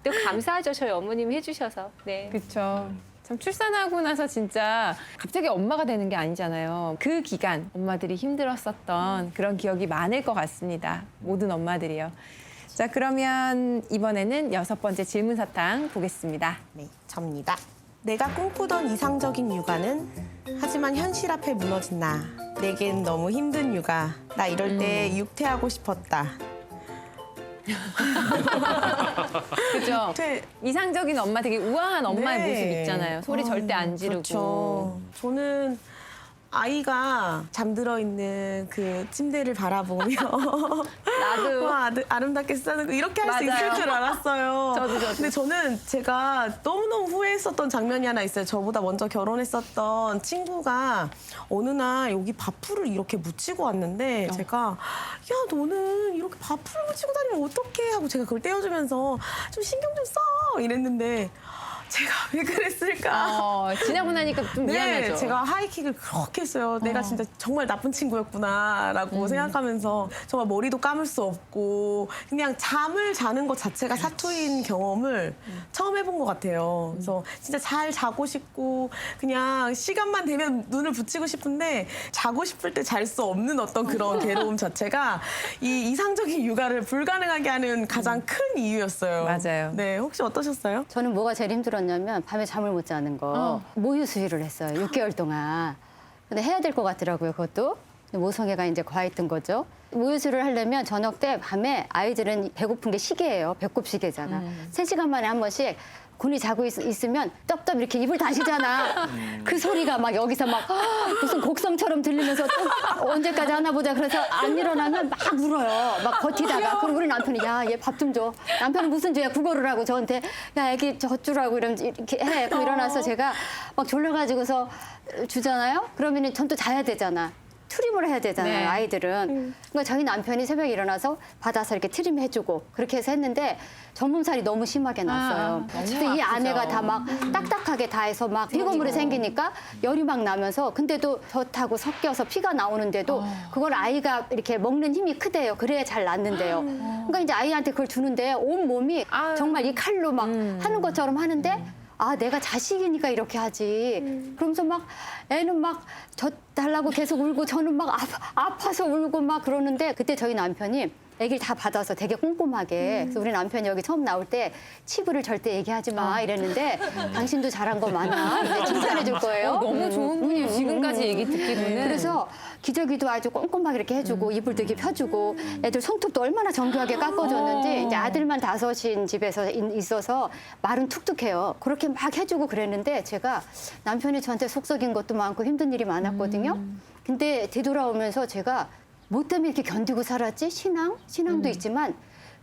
또 감사하죠. 저희 어머님이 해주셔서. 네. 그렇죠. 참 출산하고 나서 진짜 갑자기 엄마가 되는 게 아니잖아요. 그 기간 엄마들이 힘들었었던 그런 기억이 많을 것 같습니다. 모든 엄마들이요. 자, 그러면 이번에는 6번째 질문 사탕 보겠습니다. 네, 접니다. 내가 꿈꾸던 이상적인 육아는 하지만 현실 앞에 무너진 나. 내겐 너무 힘든 육아. 나 이럴 때 육퇴하고 싶었다. 그죠? 이상적인 엄마, 되게 우아한 엄마의 네. 모습 있잖아요. 소리 절대 안 지르고. 그렇죠. 저는 아이가 잠들어 있는 그 침대를 바라보며 나도. 와, 아름답게 쓰는 거 이렇게 할 수 맞아요. 있을 줄 알았어요. 저도. 근데 저는 제가 너무너무 후회했었던 장면이 하나 있어요. 저보다 먼저 결혼했었던 친구가 어느 날 여기 밥풀을 이렇게 묻히고 왔는데 제가 야, 너는 이렇게 밥풀을 묻히고 다니면 어떡해 하고 제가 그걸 떼어주면서 좀 신경 좀 써 이랬는데 제가 왜 그랬을까? 지나고 나니까 좀 미안하죠. 네, 제가 하이킥을 그렇게 했어요. 내가 진짜 정말 나쁜 친구였구나라고 생각하면서 정말 머리도 감을 수 없고 그냥 잠을 자는 것 자체가 사투인 경험을 처음 해본 것 같아요. 그래서 진짜 잘 자고 싶고 그냥 시간만 되면 눈을 붙이고 싶은데 자고 싶을 때 잘 수 없는 어떤 그런 괴로움 자체가 이 이상적인 육아를 불가능하게 하는 가장 큰 이유였어요. 맞아요. 네, 혹시 어떠셨어요? 저는 뭐가 제일 힘들었냐면 밤에 잠을 못 자는 거. 모유 수유를 했어요. 6개월 동안. 근데 해야 될 것 같더라고요, 그것도. 근데 모성애가 이제 과했던 거죠. 모유 수유를 하려면 저녁 때 밤에 아이들은 배고픈 게 시계예요. 배꼽 시계잖아. 3시간 만에 한 번씩 군이 자고 있으면 떡떡 이렇게 입을 다시잖아. 그 소리가 막 여기서 막 무슨 곡성처럼 들리면서 또 언제까지 하나 보자. 그래서 안 일어나면 막 울어요. 막 버티다가. 그럼 우리 남편이 야, 얘 밥 좀 줘. 남편은 무슨 죄야 국어를 하고 저한테 야, 애기 젖주라고 이렇게 해. 그럼 일어나서 제가 막 졸려가지고서 주잖아요. 그러면 전 또 자야 되잖아. 트림을 해야 되잖아요, 네. 아이들은. 그러니까 저희 남편이 새벽에 일어나서 받아서 이렇게 트림 해주고 그렇게 해서 했는데 전몸살이 너무 심하게 났어요. 너무 근데 이 아프죠. 아내가 다 막 딱딱하게 다 해서 막 피고물이 생기니까 열이 막 나면서 근데도 젖하고 섞여서 피가 나오는데도 그걸 아이가 이렇게 먹는 힘이 크대요. 그래야 잘 낫는데요. 그러니까 이제 아이한테 그걸 주는데 온 몸이 정말 이 칼로 막 하는 것처럼 하는데 아, 내가 자식이니까 이렇게 하지. 그러면서 막 애는 막 젖 달라고 계속 울고 저는 막 아파서 울고 막 그러는데 그때 저희 남편이 애기를 다 받아서 되게 꼼꼼하게 그래서 우리 남편이 여기 처음 나올 때 치부를 절대 얘기하지 마 이랬는데 당신도 잘한 거 많아. 이제 칭찬해 줄 거예요. 너무 좋은 분이에요. 지금까지 얘기 듣기로는. 그래서 기저귀도 아주 꼼꼼하게 이렇게 해주고 이불도 이렇게 펴주고 애들 손톱도 얼마나 정교하게 깎아줬는지 이제 아들만 5인 집에서 있어서 말은 툭툭해요. 그렇게 막 해주고 그랬는데 제가 남편이 저한테 속썩인 것도 많고 힘든 일이 많았거든요. 근데 되돌아오면서 제가 뭐 때문에 이렇게 견디고 살았지? 신앙도 있지만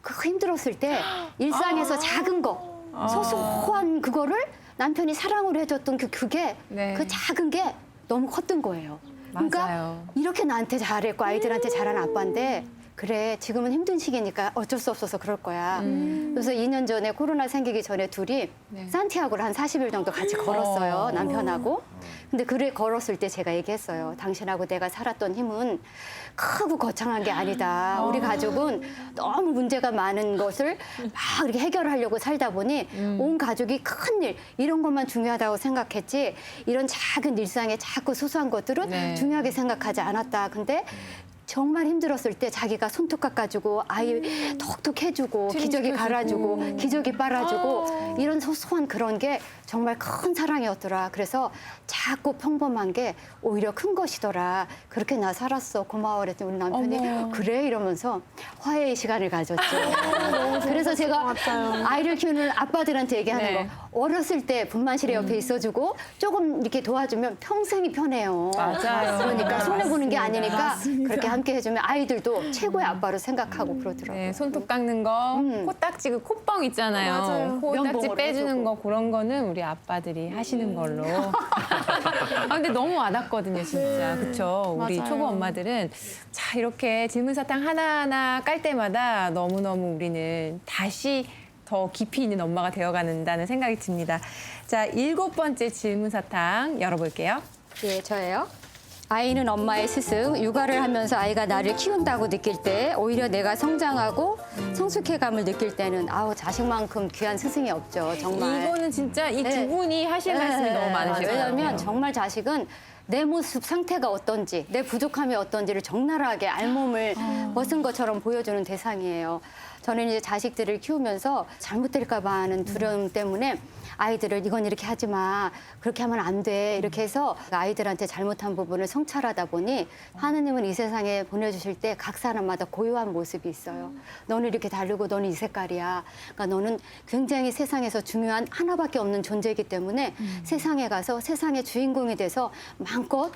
그 힘들었을 때 일상에서 작은 거 소소한 그거를 남편이 사랑으로 해줬던 그게 네. 그 작은 게 너무 컸던 거예요. 그러니까 맞아요. 이렇게 나한테 잘했고 아이들한테 잘한 아빠인데 그래 지금은 힘든 시기니까 어쩔 수 없어서 그럴 거야. 그래서 2년 전에 코로나 생기기 전에 둘이 네. 산티아고를 한 40일 정도 같이 걸었어요. 남편하고. 근데 그래 걸었을 때 제가 얘기했어요. 당신하고 내가 살았던 힘은 크고 거창한 게 아니다. 우리 가족은 너무 문제가 많은 것을 막 이렇게 해결하려고 살다 보니 온 가족이 큰일 이런 것만 중요하다고 생각했지 이런 작은 일상의 작고 소소한 것들은 네. 중요하게 생각하지 않았다. 근데 정말 힘들었을 때 자기가 손톱 깎아주고 아이 톡톡 해주고 기저귀 갈아주고 기저귀 빨아주고 이런 소소한 그런 게 정말 큰 사랑이었더라. 그래서 작고 평범한 게 오히려 큰 것이더라. 그렇게 나 살았어. 고마워. 그랬더니 우리 남편이 그래? 이러면서 화해의 시간을 가졌죠. 그래서 제가 아이를 키우는 아빠들한테 얘기하는 네. 거 어렸을 때 분만실에 옆에 있어주고 조금 이렇게 도와주면 평생이 편해요. 맞아요. 그러니까 손해보는 게 아니니까 그렇게 함께 해주면 아이들도 최고의 아빠로 생각하고 그러더라고요. 네, 손톱 깎는 거, 코딱지 그 콧뻥 있잖아요. 맞아요. 코딱지 면봉으로 빼주는 해주고. 거 그런 거는 우리 아빠들이 하시는 걸로. 아 근데 너무 와닿거든요, 진짜. 그렇죠? 우리 맞아요. 초보 엄마들은 자 이렇게 질문 사탕 하나하나 깔 때마다 너무너무 우리는 다시 더 깊이 있는 엄마가 되어간다는 생각이 듭니다. 자, 7번째 질문 사탕 열어볼게요. 예, 저예요. 아이는 엄마의 스승, 육아를 하면서 아이가 나를 키운다고 느낄 때 오히려 내가 성장하고 성숙해감을 느낄 때는 아우 자식만큼 귀한 스승이 없죠, 정말. 이거는 진짜 이 두 네. 분이 하실 말씀이 너무 많으실 것 같아요. 왜냐하면 정말 자식은 내 모습 상태가 어떤지, 내 부족함이 어떤지를 적나라하게 알몸을 벗은 것처럼 보여주는 대상이에요. 저는 이제 자식들을 키우면서 잘못될까 봐 하는 두려움 때문에 아이들을 이건 이렇게 하지 마, 그렇게 하면 안 돼, 이렇게 해서 아이들한테 잘못한 부분을 성찰하다 보니 하느님은 이 세상에 보내주실 때 각 사람마다 고유한 모습이 있어요. 너는 이렇게 다르고 너는 이 색깔이야. 그러니까 너는 굉장히 세상에서 중요한 하나밖에 없는 존재이기 때문에 세상에 가서 세상의 주인공이 돼서 마음껏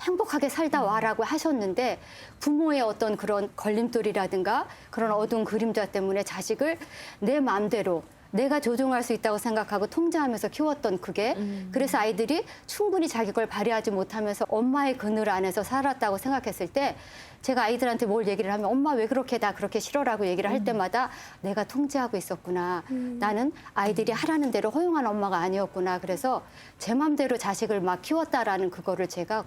행복하게 살다 와라고 하셨는데 부모의 어떤 그런 걸림돌이라든가 그런 어두운 그림자 때문에 자식을 내 마음대로 내가 조종할 수 있다고 생각하고 통제하면서 키웠던 그게 그래서 아이들이 충분히 자기 걸 발휘하지 못하면서 엄마의 그늘 안에서 살았다고 생각했을 때 제가 아이들한테 뭘 얘기를 하면 엄마 왜 그렇게 나 그렇게 싫어라고 얘기를 할 때마다 내가 통제하고 있었구나. 나는 아이들이 하라는 대로 허용한 엄마가 아니었구나. 그래서 제 맘대로 자식을 막 키웠다라는 그거를 제가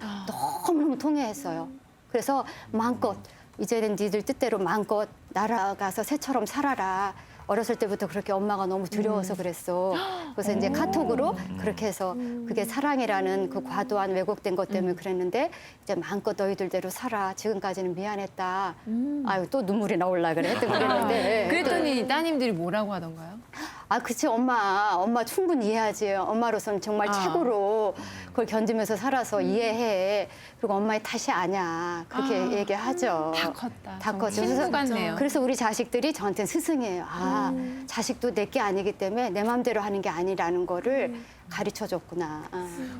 너무너무 통회했어요. 그래서 마음껏 이제는 니들 뜻대로 마음껏 날아가서 새처럼 살아라. 어렸을 때부터 그렇게 엄마가 너무 두려워서 그랬어. 그래서 이제 카톡으로 그렇게 해서 그게 사랑이라는 그 과도한 왜곡된 것 때문에 그랬는데 이제 마음껏 너희들대로 살아. 지금까지는 미안했다. 아유 또 눈물이 나올라 그래. 했던 그랬는데. 그랬더니 따님들이 뭐라고 하던가요? 아, 그치, 엄마 충분히 이해하지. 엄마로서는 정말 최고로 그걸 견디면서 살아서 이해해. 그리고 엄마의 탓이 아니야. 그렇게 얘기하죠. 다 컸다. 다 컸죠. 친구 같네요. 그래서 우리 자식들이 저한테는 스승이에요. 아, 자식도 내게 아니기 때문에 내 마음대로 하는 게 아니라는 거를 가르쳐줬구나.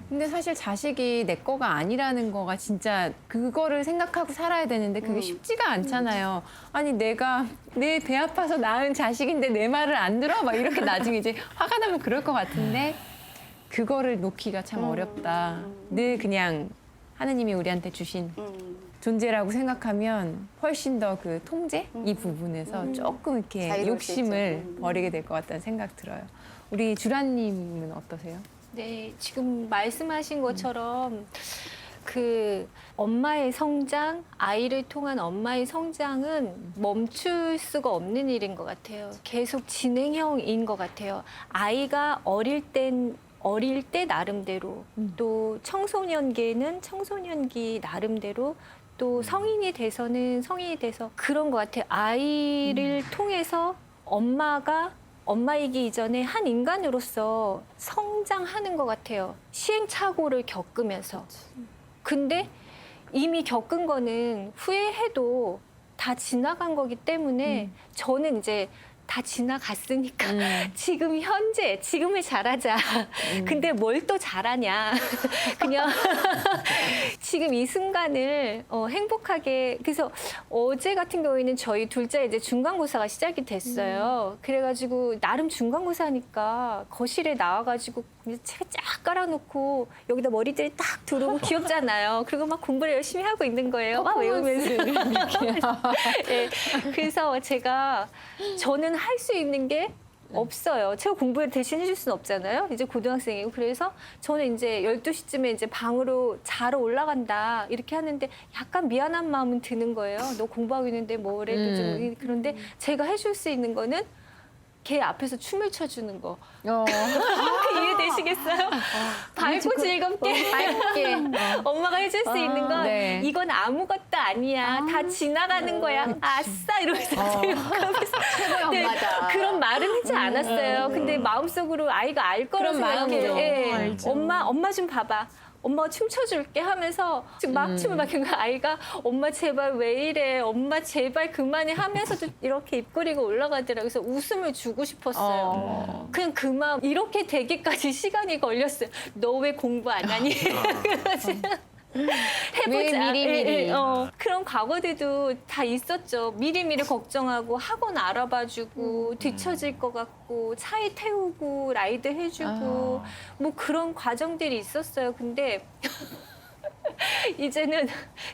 근데 사실 자식이 내 거가 아니라는 거가 진짜 그거를 생각하고 살아야 되는데 그게 쉽지가 않잖아요. 아니 내가 내 배 아파서 낳은 자식인데 내 말을 안 들어? 막 이렇게 나중에 이제 화가 나면 그럴 것 같은데 그거를 놓기가 참 어렵다. 늘 그냥 하느님이 우리한테 주신 존재라고 생각하면 훨씬 더 그 통제 이 부분에서 조금 이렇게 자유로울 수 욕심을 있죠. 버리게 될 것 같다는 생각 들어요. 우리 주라님은 어떠세요? 네, 지금 말씀하신 것처럼 그 엄마의 성장, 아이를 통한 엄마의 성장은 멈출 수가 없는 일인 것 같아요. 계속 진행형인 것 같아요. 아이가 어릴 때 나름대로 또 청소년기에는 청소년기 나름대로 또 성인이 돼서는 성인이 돼서 그런 것 같아요. 아이를 통해서 엄마이기 이전에 한 인간으로서 성장하는 것 같아요. 시행착오를 겪으면서. 근데 이미 겪은 거는 후회해도 다 지나간 거기 때문에 저는 이제 다 지나갔으니까 지금 현재 지금을 잘하자. 근데 뭘 또 잘하냐. 그냥 지금 이 순간을 행복하게. 그래서 어제 같은 경우에는 저희 둘째 이제 중간고사가 시작이 됐어요. 그래가지고 나름 중간고사니까 거실에 나와가지고 책 쫙 깔아놓고 여기다 머리들이 딱 들어오고 귀엽잖아요. 그리고 막 공부를 열심히 하고 있는 거예요. 막 외우면서. 네, 그래서 저는 할 수 있는 게 없어요. 제가 공부를 대신 해줄 수는 없잖아요. 이제 고등학생이고. 그래서 저는 이제 12시쯤에 이제 방으로 자러 올라간다. 이렇게 하는데 약간 미안한 마음은 드는 거예요. 너 공부하고 있는데 뭐래도 좀. 그런데 제가 해줄 수 있는 거는 걔 앞에서 춤을 춰주는 거. 이해되시겠어요? 밝고 즐겁게. 밝게. 엄마가 해줄 수 있는 건 네. 이건 아무것도 아니야. 다 지나가는 거야. 아싸 이러면서 생각하면서 최고의 엄마다. 그런 말은 하지 않았어요. 근데 마음속으로 아이가 알 거라고 그런 생각해요. 마음으로. 예. 알죠. 엄마 좀 봐봐. 엄마가 춤춰줄게 하면서 지금 막 춤을 막힌 거야. 아이가 엄마 제발 왜 이래. 엄마 제발 그만해 하면서도 이렇게 입꼬리가 올라가더라고요. 그래서 웃음을 주고 싶었어요. 그냥 그 마음 이렇게 되기까지 시간이 걸렸어요. 너 왜 공부 안 하니? 해보자. 왜 미리미리. 그런 과거들도 다 있었죠. 미리미리 걱정하고 학원 알아봐주고 뒤처질 것 같고 차에 태우고 라이드 해주고 뭐 그런 과정들이 있었어요. 근데 이제는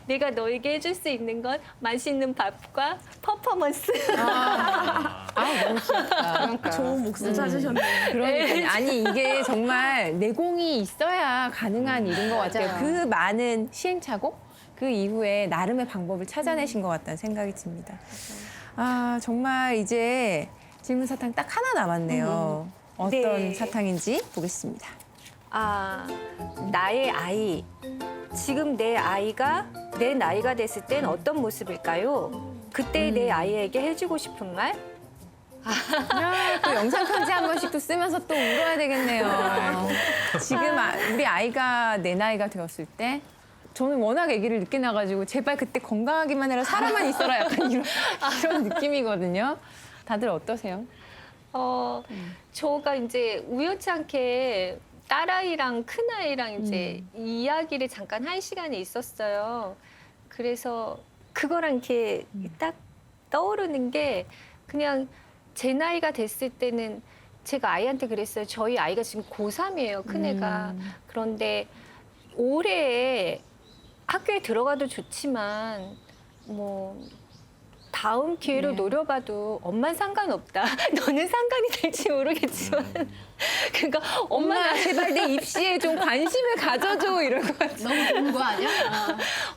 내가 너에게 해줄 수 있는 건 맛있는 밥과 퍼포먼스. 너무 귀엽다. 그러니까. 좋은 목숨 찾으셨네요. 그러니까 아니 이게 정말 내공이 있어야 가능한 일인 것 같아요. 맞아요. 그 많은 시행착오 그 이후에 나름의 방법을 찾아내신 것 같다는 생각이 듭니다. 아 정말 이제 질문 사탕 딱 하나 남았네요. 어떤 네. 사탕인지 보겠습니다. 나의 아이. 지금 내 아이가 내 나이가 됐을 땐 어떤 모습일까요? 그때 내 아이에게 해주고 싶은 말? 또 영상 편지 한 번씩 또 쓰면서 또 울어야 되겠네요. 지금 우리 아이가 내 나이가 되었을 때 저는 워낙 아기를 늦게 낳아가지고 제발 그때 건강하기만 해라 살아만 있어라 약간 이런 느낌이거든요. 다들 어떠세요? 저가 이제 우연치 않게 딸아이랑 큰아이랑 이제 이야기를 잠깐 한 시간에 있었어요. 그래서 그거랑 이렇게 딱 떠오르는 게 그냥 제 나이가 됐을 때는 제가 아이한테 그랬어요. 저희 아이가 지금 고3이에요, 큰애가. 그런데 올해 학교에 들어가도 좋지만 뭐 다음 기회로 노려봐도 엄마는 상관없다. 너는 상관이 될지 모르겠지만. 그러니까 엄마 제발 내 입시에 좀 관심을 가져줘 이럴 것 같아. 너무 좋은 거 아니야?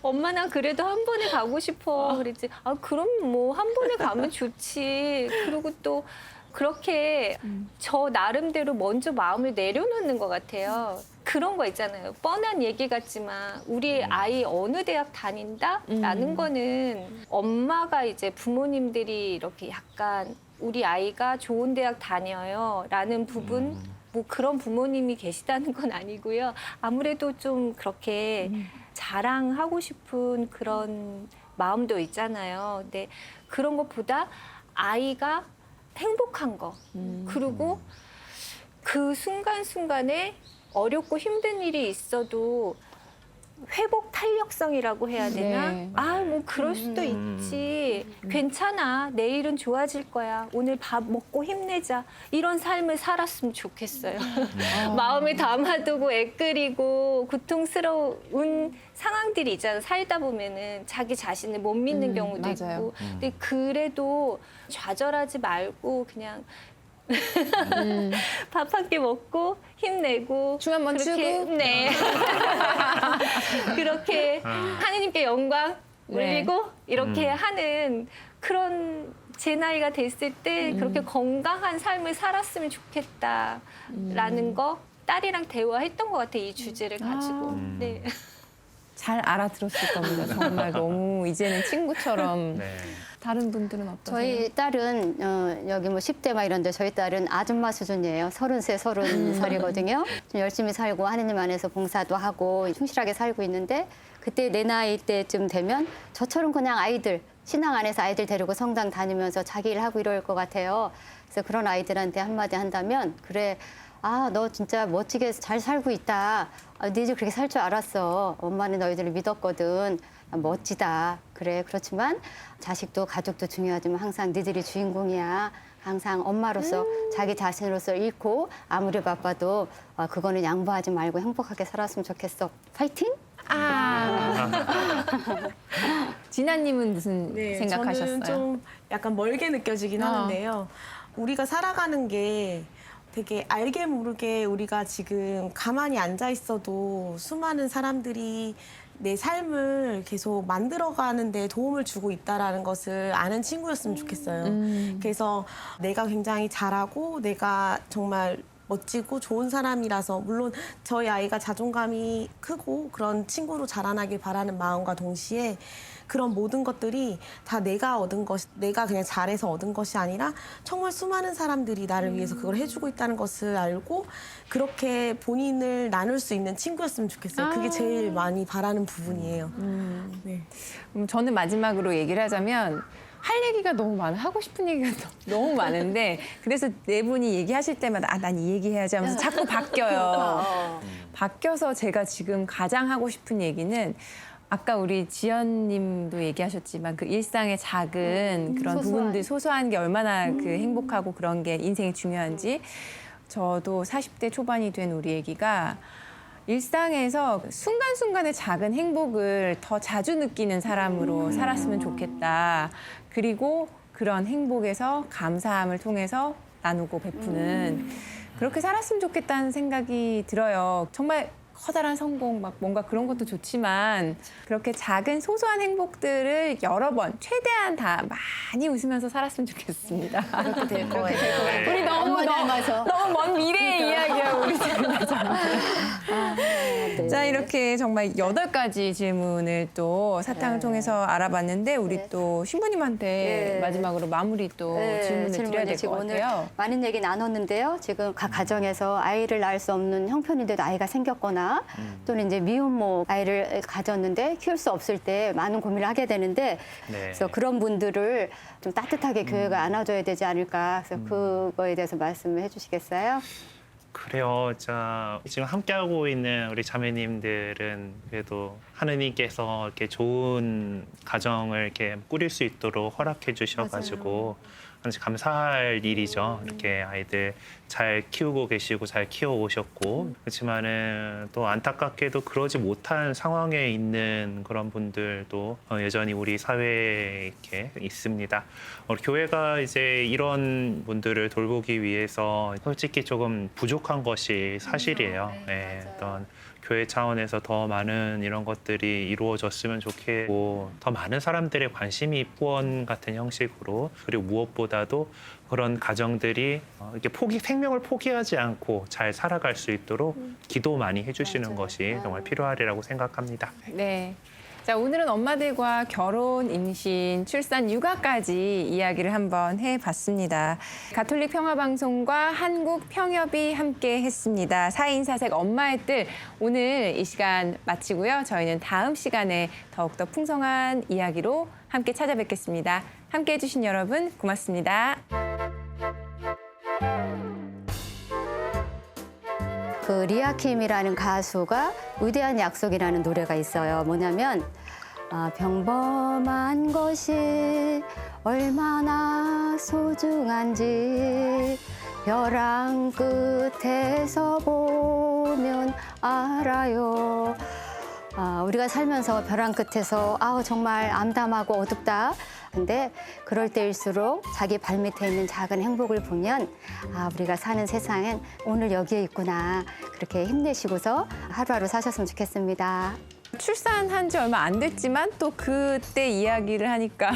엄마 나 그래도 한 번에 가고 싶어. 그랬지. 아 그럼 뭐 한 번에 가면 좋지. 그리고 또 그렇게 저 나름대로 먼저 마음을 내려놓는 것 같아요. 그런 거 있잖아요. 뻔한 얘기 같지만 우리 아이 어느 대학 다닌다라는 거는 엄마가 이제 부모님들이 이렇게 약간 우리 아이가 좋은 대학 다녀요라는 부분 뭐 그런 부모님이 계시다는 건 아니고요. 아무래도 좀 그렇게 자랑하고 싶은 그런 마음도 있잖아요. 근데 그런 것보다 아이가 행복한 거 그리고 그 순간순간에 어렵고 힘든 일이 있어도 회복 탄력성이라고 해야 되나? 네. 아, 뭐 그럴 수도 있지. 괜찮아. 내일은 좋아질 거야. 오늘 밥 먹고 힘내자. 이런 삶을 살았으면 좋겠어요. 마음에 담아두고 애끓이고 고통스러운 상황들이 있잖아요. 살다 보면은 자기 자신을 못 믿는 경우도 맞아요. 있고. 근데 그래도 좌절하지 말고 그냥 밥 한 끼 먹고 힘내고 춤 한번 그렇게, 추고. 네. 그렇게 하느님께 영광 올리고 이렇게 하는 그런 제 나이가 됐을 때 그렇게 건강한 삶을 살았으면 좋겠다라는 거 딸이랑 대화했던 것 같아요. 이 주제를 가지고. 네. 잘 알아들었을 겁니다. 정말 너무 이제는 친구처럼. 네. 다른 분들은 어떠세요? 저희 딸은 여기 뭐 10대 막 이런데 저희 딸은 아줌마 수준이에요. 33, 30살이거든요. 좀 열심히 살고 하느님 안에서 봉사도 하고 충실하게 살고 있는데 그때 내 나이 때쯤 되면 저처럼 그냥 아이들 신앙 안에서 아이들 데리고 성당 다니면서 자기 일 하고 이럴 것 같아요. 그래서 그런 아이들한테 한마디 한다면 그래 아, 너 진짜 멋지게 잘 살고 있다. 아, 너희들 그렇게 살 줄 알았어. 엄마는 너희들을 믿었거든. 멋지다. 그래, 그렇지만 자식도 가족도 중요하지만 항상 너희들이 주인공이야. 항상 엄마로서 자기 자신으로서 잃고 아무리 바빠도 그거는 양보하지 말고 행복하게 살았으면 좋겠어. 파이팅! 진아님은 무슨 생각하셨어요? 저는 좀 약간 멀게 느껴지긴 하는데요. 우리가 살아가는 게 되게 알게 모르게 우리가 지금 가만히 앉아 있어도 수많은 사람들이 내 삶을 계속 만들어가는 데 도움을 주고 있다는 것을 아는 친구였으면 좋겠어요. 그래서 내가 굉장히 잘하고 내가 정말 멋지고 좋은 사람이라서 물론 저희 아이가 자존감이 크고 그런 친구로 자라나길 바라는 마음과 동시에 그런 모든 것들이 다 내가 얻은 것, 내가 그냥 잘해서 얻은 것이 아니라 정말 수많은 사람들이 나를 위해서 그걸 해주고 있다는 것을 알고 그렇게 본인을 나눌 수 있는 친구였으면 좋겠어요. 그게 제일 많이 바라는 부분이에요. 네. 저는 마지막으로 얘기를 하자면 할 얘기가 너무 많아. 하고 싶은 얘기가 너무 많은데 그래서 네 분이 얘기하실 때마다 아, 난 이 얘기 해야지 하면서 자꾸 바뀌어요. 바뀌어서 제가 지금 가장 하고 싶은 얘기는 아까 우리 지연님도 얘기하셨지만 그 일상의 작은 그런 부분들 소소한 게 얼마나 그 행복하고 그런 게 인생에 중요한지 저도 40대 초반이 된 우리 애기가 일상에서 순간순간의 작은 행복을 더 자주 느끼는 사람으로 살았으면 좋겠다. 그리고 그런 행복에서 감사함을 통해서 나누고 베푸는 그렇게 살았으면 좋겠다는 생각이 들어요. 정말 커다란 성공, 막 뭔가 그런 것도 좋지만 그렇게 작은 소소한 행복들을 여러 번, 최대한 다 많이 웃으면서 살았으면 좋겠습니다. 그렇게 될 거예요. 우리 너무 먼 미래의 이야기야, 우리 지금. 자, 이렇게 정말 8가지 질문을 또 사탕을 통해서 알아봤는데 우리 또 신부님한테 마지막으로 마무리 또 질문을 드려야 될 것 오늘 같아요. 많은 얘기 나눴는데요. 지금 각 가정에서 아이를 낳을 수 없는 형편인데도 아이가 생겼거나 또는 이제 미혼모 아이를 가졌는데 키울 수 없을 때 많은 고민을 하게 되는데 그래서 그런 분들을 좀 따뜻하게 교회가 안아줘야 되지 않을까. 그래서 그거에 대해서 말씀을 해주시겠어요? 그래요. 자, 지금 함께하고 있는 우리 자매님들은 그래도 하느님께서 이렇게 좋은 가정을 이렇게 꾸릴 수 있도록 허락해 주셔가지고 감사할 일이죠. 이렇게 아이들 잘 키우고 계시고 잘 키워오셨고 그렇지만은 또 안타깝게도 그러지 못한 상황에 있는 그런 분들도 여전히 우리 사회에 이렇게 있습니다. 교회가 이제 이런 분들을 돌보기 위해서 솔직히 조금 부족한 것이 사실이에요. 네, 어떤 교회 차원에서 더 많은 이런 것들이 이루어졌으면 좋겠고 더 많은 사람들의 관심이 후원 같은 형식으로 그리고 무엇보다도 그런 가정들이 이렇게 생명을 포기하지 않고 잘 살아갈 수 있도록 기도 많이 해주시는 것이 정말 필요하리라고 생각합니다. 네. 자, 오늘은 엄마들과 결혼, 임신, 출산, 육아까지 이야기를 한번 해봤습니다. 가톨릭 평화방송과 한국평협이 함께 했습니다. 4인 사색 엄마의 뜰 오늘 이 시간 마치고요. 저희는 다음 시간에 더욱더 풍성한 이야기로 함께 찾아뵙겠습니다. 함께해 주신 여러분 고맙습니다. 그 리아킴이라는 가수가 위대한 약속이라는 노래가 있어요. 뭐냐면 평범한 것이 얼마나 소중한지 벼랑 끝에서 보면 알아요. 우리가 살면서 벼랑 끝에서 정말 암담하고 어둡다. 근데 그럴 때일수록 자기 발밑에 있는 작은 행복을 보면 우리가 사는 세상엔 오늘 여기에 있구나. 그렇게 힘내시고서 하루하루 사셨으면 좋겠습니다. 출산한 지 얼마 안 됐지만 또 그때 이야기를 하니까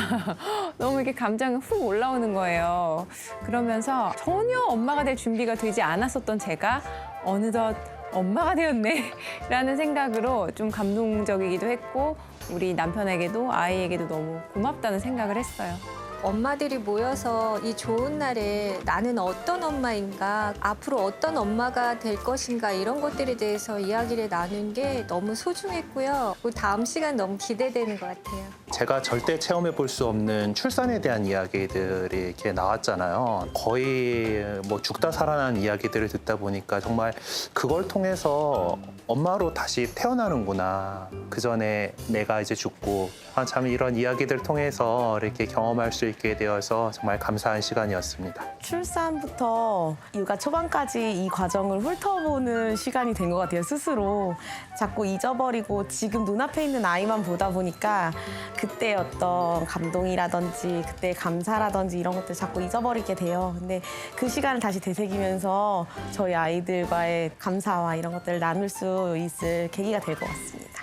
너무 이렇게 감정이 훅 올라오는 거예요. 그러면서 전혀 엄마가 될 준비가 되지 않았었던 제가 어느덧 엄마가 되었네 라는 생각으로 좀 감동적이기도 했고 우리 남편에게도 아이에게도 너무 고맙다는 생각을 했어요. 엄마들이 모여서 이 좋은 날에 나는 어떤 엄마인가, 앞으로 어떤 엄마가 될 것인가 이런 것들에 대해서 이야기를 나눈 게 너무 소중했고요. 그리고 다음 시간 너무 기대되는 것 같아요. 제가 절대 체험해 볼 수 없는 출산에 대한 이야기들이 이렇게 나왔잖아요. 거의 뭐 죽다 살아난 이야기들을 듣다 보니까 정말 그걸 통해서 엄마로 다시 태어나는구나. 그 전에 내가 이제 죽고 참 이런 이야기들을 통해서 이렇게 경험할 수 있게 되어서 정말 감사한 시간이었습니다. 출산부터 육아 초반까지 이 과정을 훑어보는 시간이 된 것 같아요, 스스로. 자꾸 잊어버리고 지금 눈앞에 있는 아이만 보다 보니까 그때 어떤 감동이라든지 그때 감사라든지 이런 것들 자꾸 잊어버리게 돼요. 근데 그 시간을 다시 되새기면서 저희 아이들과의 감사와 이런 것들을 나눌 수 있을 계기가 될 것 같습니다.